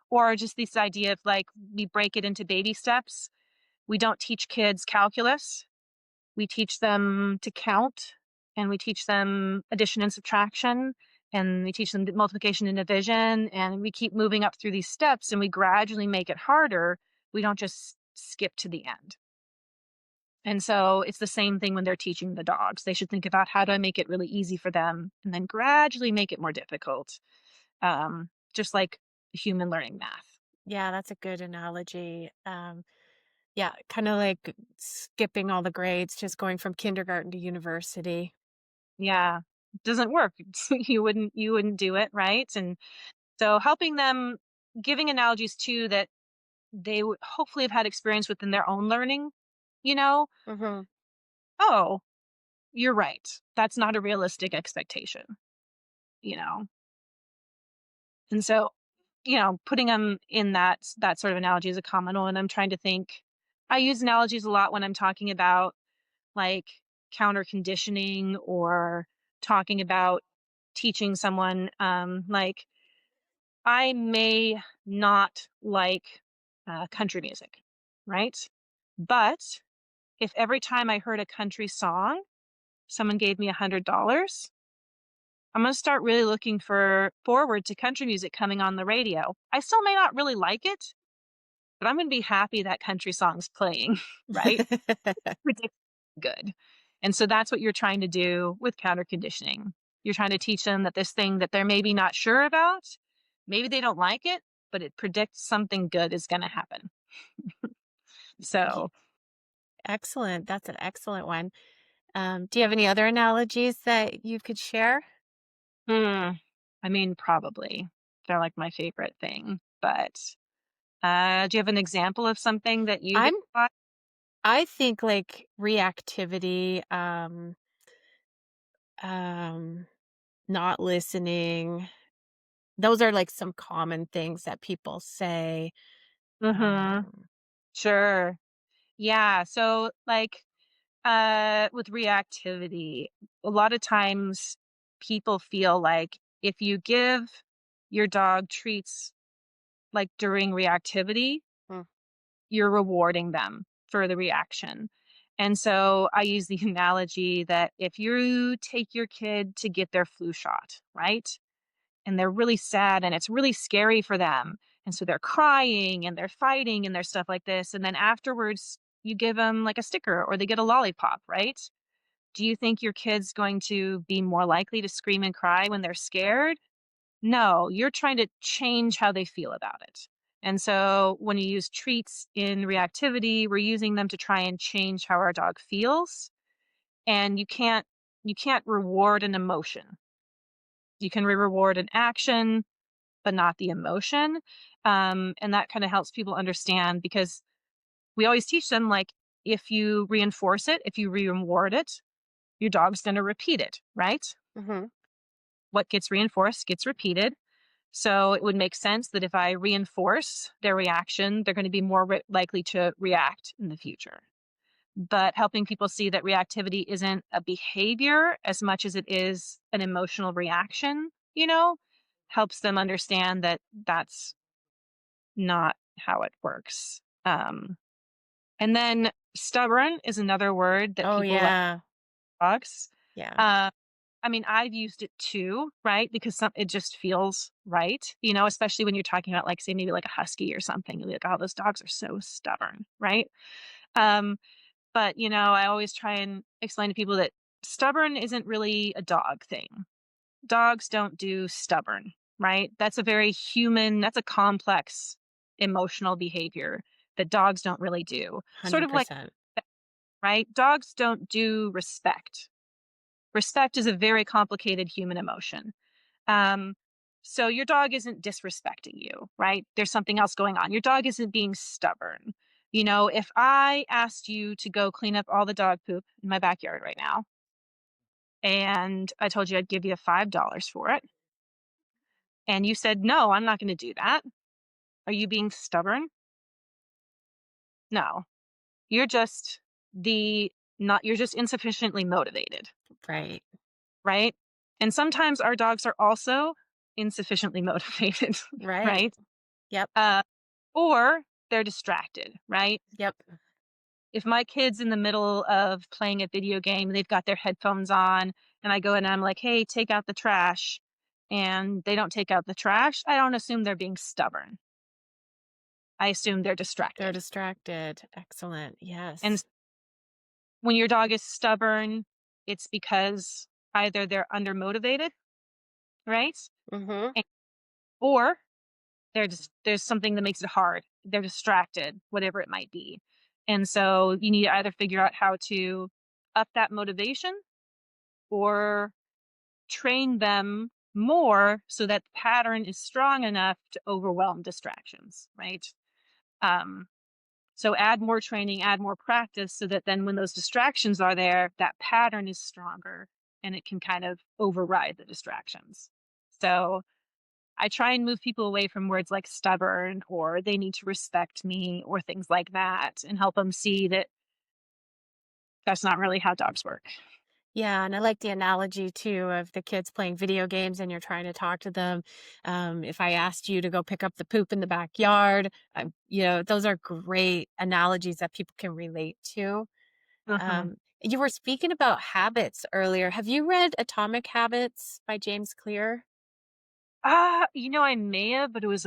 Or just this idea of, like, we break it into baby steps. We don't teach kids calculus. We teach them to count, and we teach them addition and subtraction, and we teach them multiplication and division, and we keep moving up through these steps and we gradually make it harder. We don't just skip to the end. And so it's the same thing when they're teaching the dogs. They should think about, how do I make it really easy for them and then gradually make it more difficult. Just like human learning math. Yeah, that's a good analogy. Yeah, kind of like skipping all the grades, just going from kindergarten to university. Yeah. It doesn't work. You wouldn't do it, right? And so helping them, giving analogies too that they would hopefully have had experience within their own learning, you know, Hmm. oh, you're right. That's not a realistic expectation, you know. And so, putting them in that sort of analogy is a common one. I'm trying to think. I use analogies a lot when I'm talking about, like, counter conditioning, or talking about teaching someone, like, I may not like country music, right? But if every time I heard a country song, someone gave me $100, I'm going to start really looking forward to country music coming on the radio. I still may not really like it, but I'm going to be happy that country song's playing, right? Ridiculous good. And so that's what you're trying to do with counter conditioning. You're trying to teach them that this thing that they're maybe not sure about, maybe they don't like it, but it predicts something good is going to happen. Ye- So, Excellent. That's an excellent one. Do you have any other analogies that you could share? hmm, I mean, probably they're like my favorite thing. But do you have an example of something that you've I'm applied? I think like reactivity, not listening. Those are like some common things that people say. Mm-hmm. Um, Sure. Yeah. So, like, with reactivity, a lot of times people feel like if you give your dog treats, like, during reactivity, mm, you're rewarding them for the reaction. And so I use the analogy that if you take your kid to get their flu shot, right? And they're really sad and it's really scary for them. And so they're crying and they're fighting and there's stuff like this. And then afterwards, you give them like a sticker or they get a lollipop, right? Do you think your kid's going to be more likely to scream and cry when they're scared? No, you're trying to change how they feel about it. And so when you use treats in reactivity, we're using them to try and change how our dog feels. And you can't reward an emotion. You can reward an action, but not the emotion. And that kind of helps people understand, because we always teach them, like, if you reinforce it, if you reward it, your dog's going to repeat it, right? mhm. What gets reinforced gets repeated. So it would make sense that if I reinforce their reaction, they're going to be more likely to react in the future. but helping people see that reactivity isn't a behavior as much as it is an emotional reaction, helps them understand that that's not how it works. And then stubborn is another word that Oh, people like yeah. dogs. Yeah. Uh, I mean, I've used it too, right? Because it just feels right, especially when you're talking about, like, say, maybe like a husky or something. You're like, oh, those dogs are so stubborn, right? Um, but, I always try and explain to people that stubborn isn't really a dog thing. Dogs don't do stubborn, right? That's a very human, that's a complex emotional behavior that dogs don't really do. Sort of like, 100%. right? Dogs don't do respect. Respect is a very complicated human emotion. Um, so your dog isn't disrespecting you, right? There's something else going on. Your dog isn't being stubborn. If I asked you to go clean up all the dog poop in my backyard right now, and I told you I'd give you $5 for it, and you said, no, I'm not going to do that. Are you being stubborn? No, you're just you're just insufficiently motivated, Right. right? And sometimes our dogs are also insufficiently motivated, Right. right? Yep. Uh, or they're distracted, right? Yep. If my kid's in the middle of playing a video game, they've got their headphones on, and I go in and I'm like, hey, take out the trash, and they don't take out the trash, I don't assume they're being stubborn. I assume they're They're distracted. distracted. Excellent. And Yes. when your dog is stubborn, it's because either they're undermotivated, right? Mhm. And- Or there's something that makes it hard. They're distracted, whatever it might be. And so you need to either figure out how to up that motivation or train them more so that the pattern is strong enough to overwhelm distractions, right? Um, so add more training, add more practice so that then when those distractions are there, that pattern is stronger and it can kind of override the distractions. So I try and move people away from words like stubborn or they need to respect me or things like that and help them see that that's not really how dogs work. Yeah, and I like the analogy too of the kids playing video games and you're trying to talk to them. If I asked you to go pick up the poop in the backyard, those are great analogies that people can relate to. Uh-huh. You were speaking about habits earlier. Have you read Atomic Habits by James Clear? I may have, but it was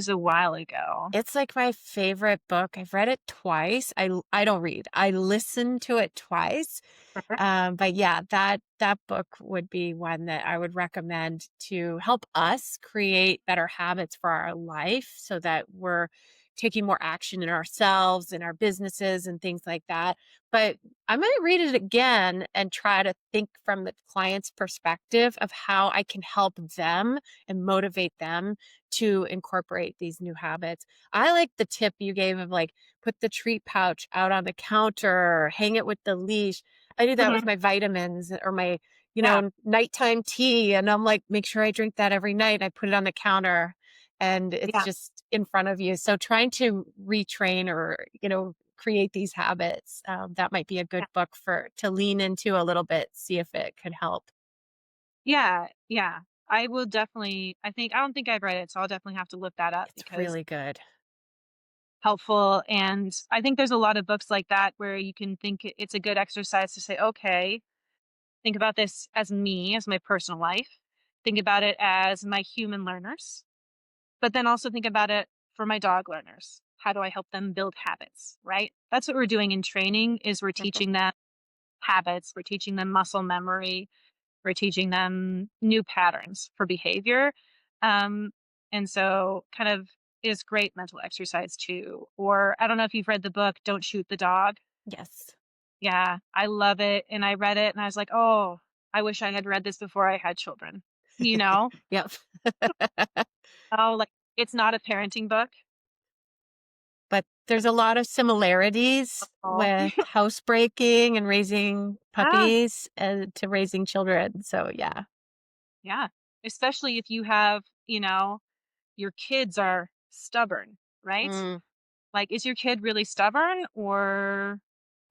a while ago. It's like my favorite book. I've read it twice. I don't read. I listened to it twice. Uh-huh. But yeah, that book would be one that I would recommend to help us create better habits for our life so that we're taking more action in ourselves and our businesses and things like that. But I might read it again and try to think from the client's perspective of how I can help them and motivate them to incorporate these new habits. I like the tip you gave of like put the treat pouch out on the counter, hang it with the leash. I do that with Mhm. my vitamins or my, Yeah, nighttime tea. And I'm like, make sure I drink that every night. I put it on the counter and it's yeah, just in front of you. So trying to retrain or, create these habits, that might be a good yeah. book to lean into a little bit, see if it could help. Yeah, yeah. I don't think I've read it, so I'll definitely have to look that up It's because really good. helpful. And I think there's a lot of books like that where you can think it's a good exercise to say, okay, think about this as me, as my personal life. Think about it as my human learners, but then also think about it for my dog learners. How do I help them build habits, right? That's what we're doing in training is we're Mhm. teaching them habits, we're teaching them muscle memory, we're teaching them new patterns for behavior. Um, and so kind of is great mental exercise too. Or I don't know if you've read the book Don't Shoot the Dog. Yes. Yeah, I love it. And I read it and I was like, oh, I wish I had read this before I had children. You know? Yep. Oh, like it's not a parenting book. But there's a lot of similarities Oh. with housebreaking and raising Ah, puppies and to raising children. So yeah. yeah. Especially if you have, your kids are stubborn, right? Mm. Like, is your kid really stubborn or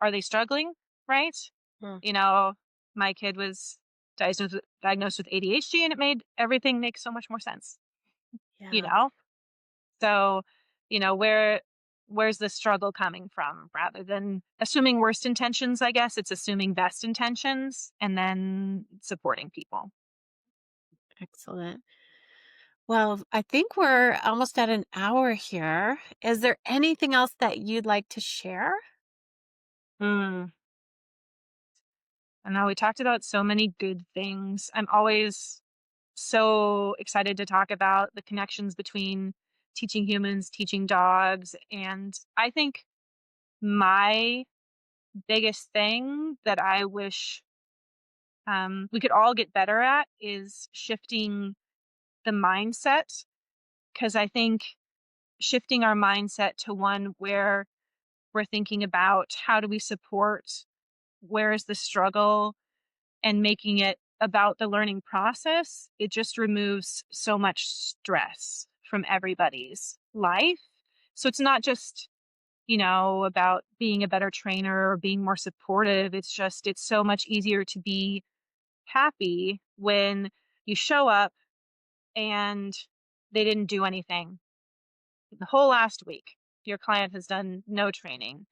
are they struggling? Right? Mm, You know, my kid was diagnosed with ADHD, and it made everything make so much more sense, you yeah, know? So, where's the struggle coming from? Rather than assuming worst intentions, I guess it's assuming best intentions and then supporting people. excellent. Well, I think we're almost at an hour here. Is there anything else that you'd like to share? Mm. I know we talked about so many good things. I'm always so excited to talk about the connections between teaching humans, teaching dogs. And I think my biggest thing that I wish we could all get better at is shifting the mindset. Because I think shifting our mindset to one where we're thinking about how do we support, where is the struggle, and making it about the learning process, it just removes so much stress from everybody's life. So it's not just, about being a better trainer or being more supportive. It's so much easier to be happy when you show up and they didn't do anything the whole last week. Your client has done no training.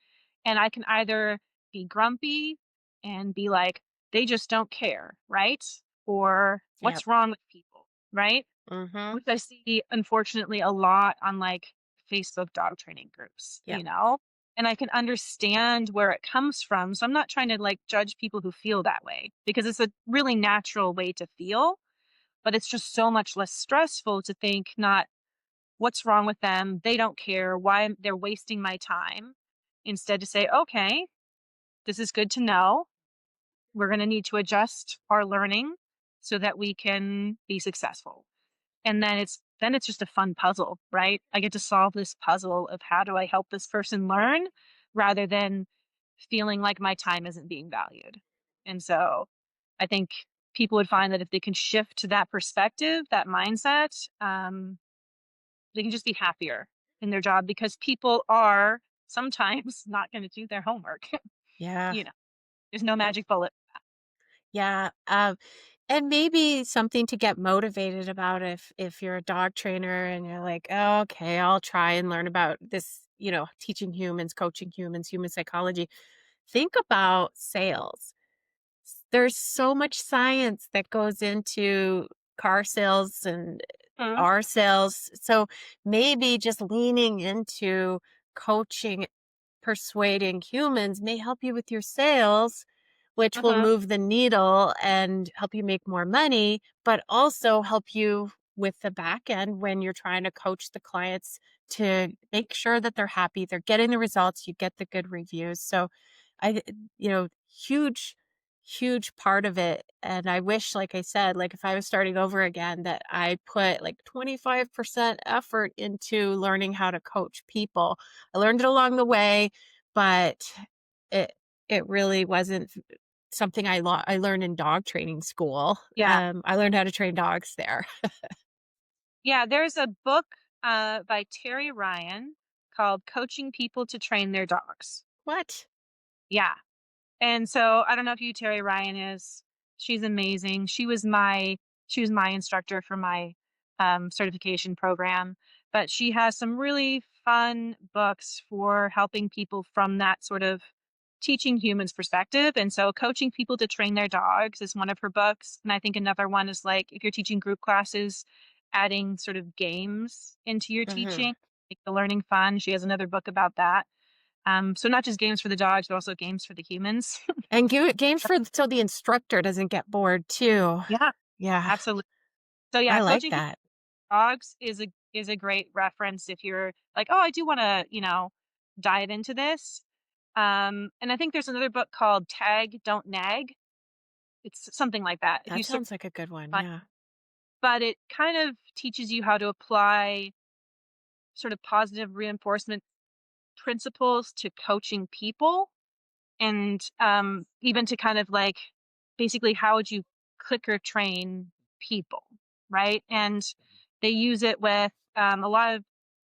And I can either be grumpy and be like, they just don't care, right? Or Yep. what's wrong with people, right? Mm-hmm. Which I see unfortunately a lot on like Facebook dog training groups, Yep. And I can understand where it comes from. So I'm not trying to like judge people who feel that way because it's a really natural way to feel, but it's just so much less stressful to think not what's wrong with them, they don't care, they're wasting my time. Instead to say, okay, this is good to know. We're going to need to adjust our learning so that we can be successful. And then it's just a fun puzzle, right? I get to solve this puzzle of how do I help this person learn rather than feeling like my time isn't being valued. And so I think people would find that if they can shift to that perspective, that mindset, they can just be happier in their job because people are sometimes not going to do their homework. Yeah. you know, there's no Yep. magic bullet. Yeah. And maybe something to get motivated about if you're a dog trainer and you're like, oh, okay, I'll try and learn about this, teaching humans, coaching humans, human psychology. Think about sales. There's so much science that goes into car sales and Mhm, our sales. So maybe just leaning into coaching, persuading humans may help you with your sales, which will mhm. move the needle and help you make more money, but also help you with the back end when you're trying to coach the clients to make sure that they're happy, they're getting the results, you get the good reviews. So I, huge, huge part of it. And I wish, like I said, like if I was starting over again, that I put like 25% effort into learning how to coach people. I learned it along the way, but it it really wasn't something I learned in dog training school. Yeah. I learned how to train dogs there. Yeah. There's a book by Terry Ryan called Coaching People to Train Their Dogs. What? Yeah. And so I don't know if you Terry Ryan is. She's amazing. She was my instructor for my certification program, but she has some really fun books for helping people from that sort of teaching humans perspective. And so coaching people to train their dogs is one of her books. And I think another one is like if you're teaching group classes, adding sort of games into your Mhm. teaching, make the learning fun. She has another book about that. So not just games for the dogs, but also games for the humans. And games for so the instructor doesn't get bored too. Yeah, Yeah, absolutely. So yeah, I like coaching people that. dogs is a great reference if you're like, oh, I do want to, dive into this. And I think there's another book called Tag, Don't Nag. It's something like that. If you That search, sounds like a good one, on- yeah. but it kind of teaches you how to apply sort of positive reinforcement principles to coaching people and even to kind of like basically how would you clicker train people, right? And they use it with a lot of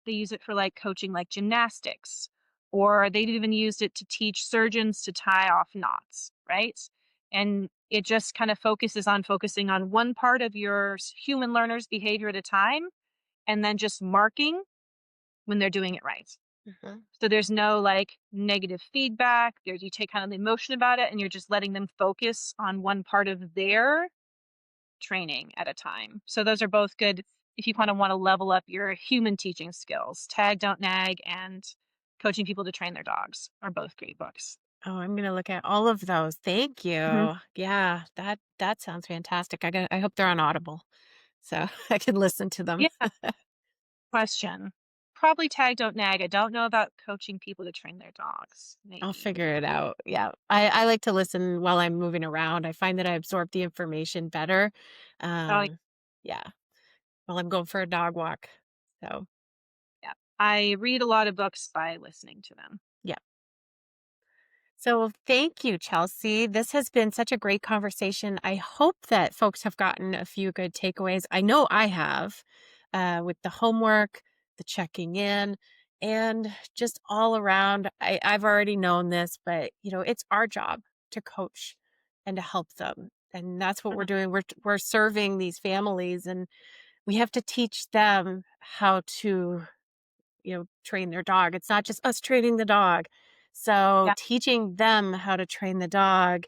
they use it for like coaching like gymnastics or they've even used it to teach surgeons to tie off knots, right? And it just kind of focuses on focusing on one part of your human learner's behavior at a time and then just marking when they're doing it right. Mhm. So there's no like negative feedback. There's you take kind of the emotion about it and you're just letting them focus on one part of their training at a time. So those are both good if you kind of want to level up your human teaching skills. Tag, Don't Nag, and Coaching People to Train Their Dogs are both great books. Oh, I'm gonna look at all of those. Thank Mhm. you. Yeah, that sounds fantastic. I hope they're on Audible so I can listen to them. Yeah. Question. Probably Tag, Don't Nag. I don't know about Coaching People to Train Their Dogs. I'll Maybe. figure it out. Yeah. I like to listen while I'm moving around. I find that I absorb the information better. Oh, Um, yeah, while I'm going for a dog walk. So, yeah. I read a lot of books by listening to them. yeah. So, thank you, Chelsea. This has been such a great conversation. I hope that folks have gotten a few good takeaways. I know I have with the homework, the checking in, and just all around. I've already known this, but it's our job to coach and to help them. And that's what we're Mhm. doing. We're serving these families, and we have to teach them how to train their dog. It's not just us training the dog. So Yeah. teaching them how to train the dog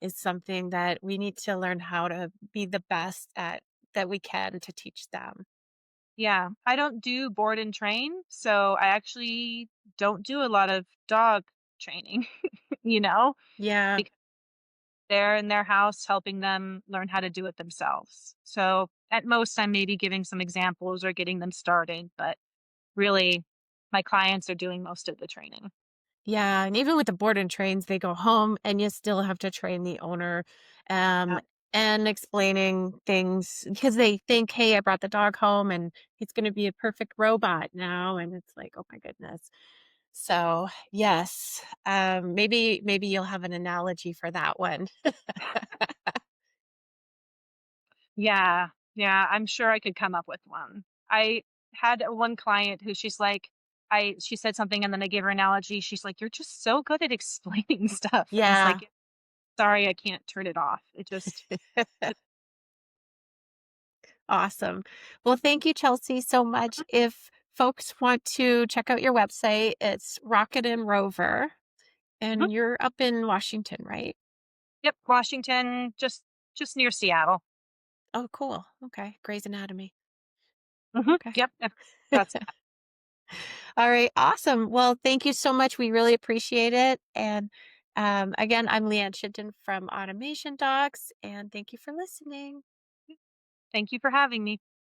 is something that we need to learn how to be the best at that we can to teach them. Yeah. I don't do board and train. So I actually don't do a lot of dog training, you know, Yeah. because they're in their house helping them learn how to do it themselves. So at most, I'm maybe giving some examples or getting them started, but really, my clients are doing most of the training. Yeah, and even with the board and trains, they go home and you still have to train the owner, um, Yeah. and explaining things because they think, "Hey, I brought the dog home and it's gonna be a perfect robot now," and it's like, "Oh my goodness." So, yes, maybe you'll have an analogy for that one. Yeah. Yeah. I'm sure I could come up with one. I had one client who she's like, she said something and then I gave her an analogy. She's like, "You're just so good at explaining stuff." And I was Yeah. like, "Sorry, I can't turn it off. It just, Awesome. Well, thank you, Chelsea, so much. If folks want to check out your website, it's Rocket and Rover, Mhm. and you're up in Washington, right? Yep, Washington, just near Seattle. Oh, cool. Okay. Grey's Anatomy. Okay. Yep, that's All right. Awesome. Well, thank you so much. We really appreciate it. And again, I'm Lianne Shinton from Automation Docs, and thank you for listening. Thank you for having me.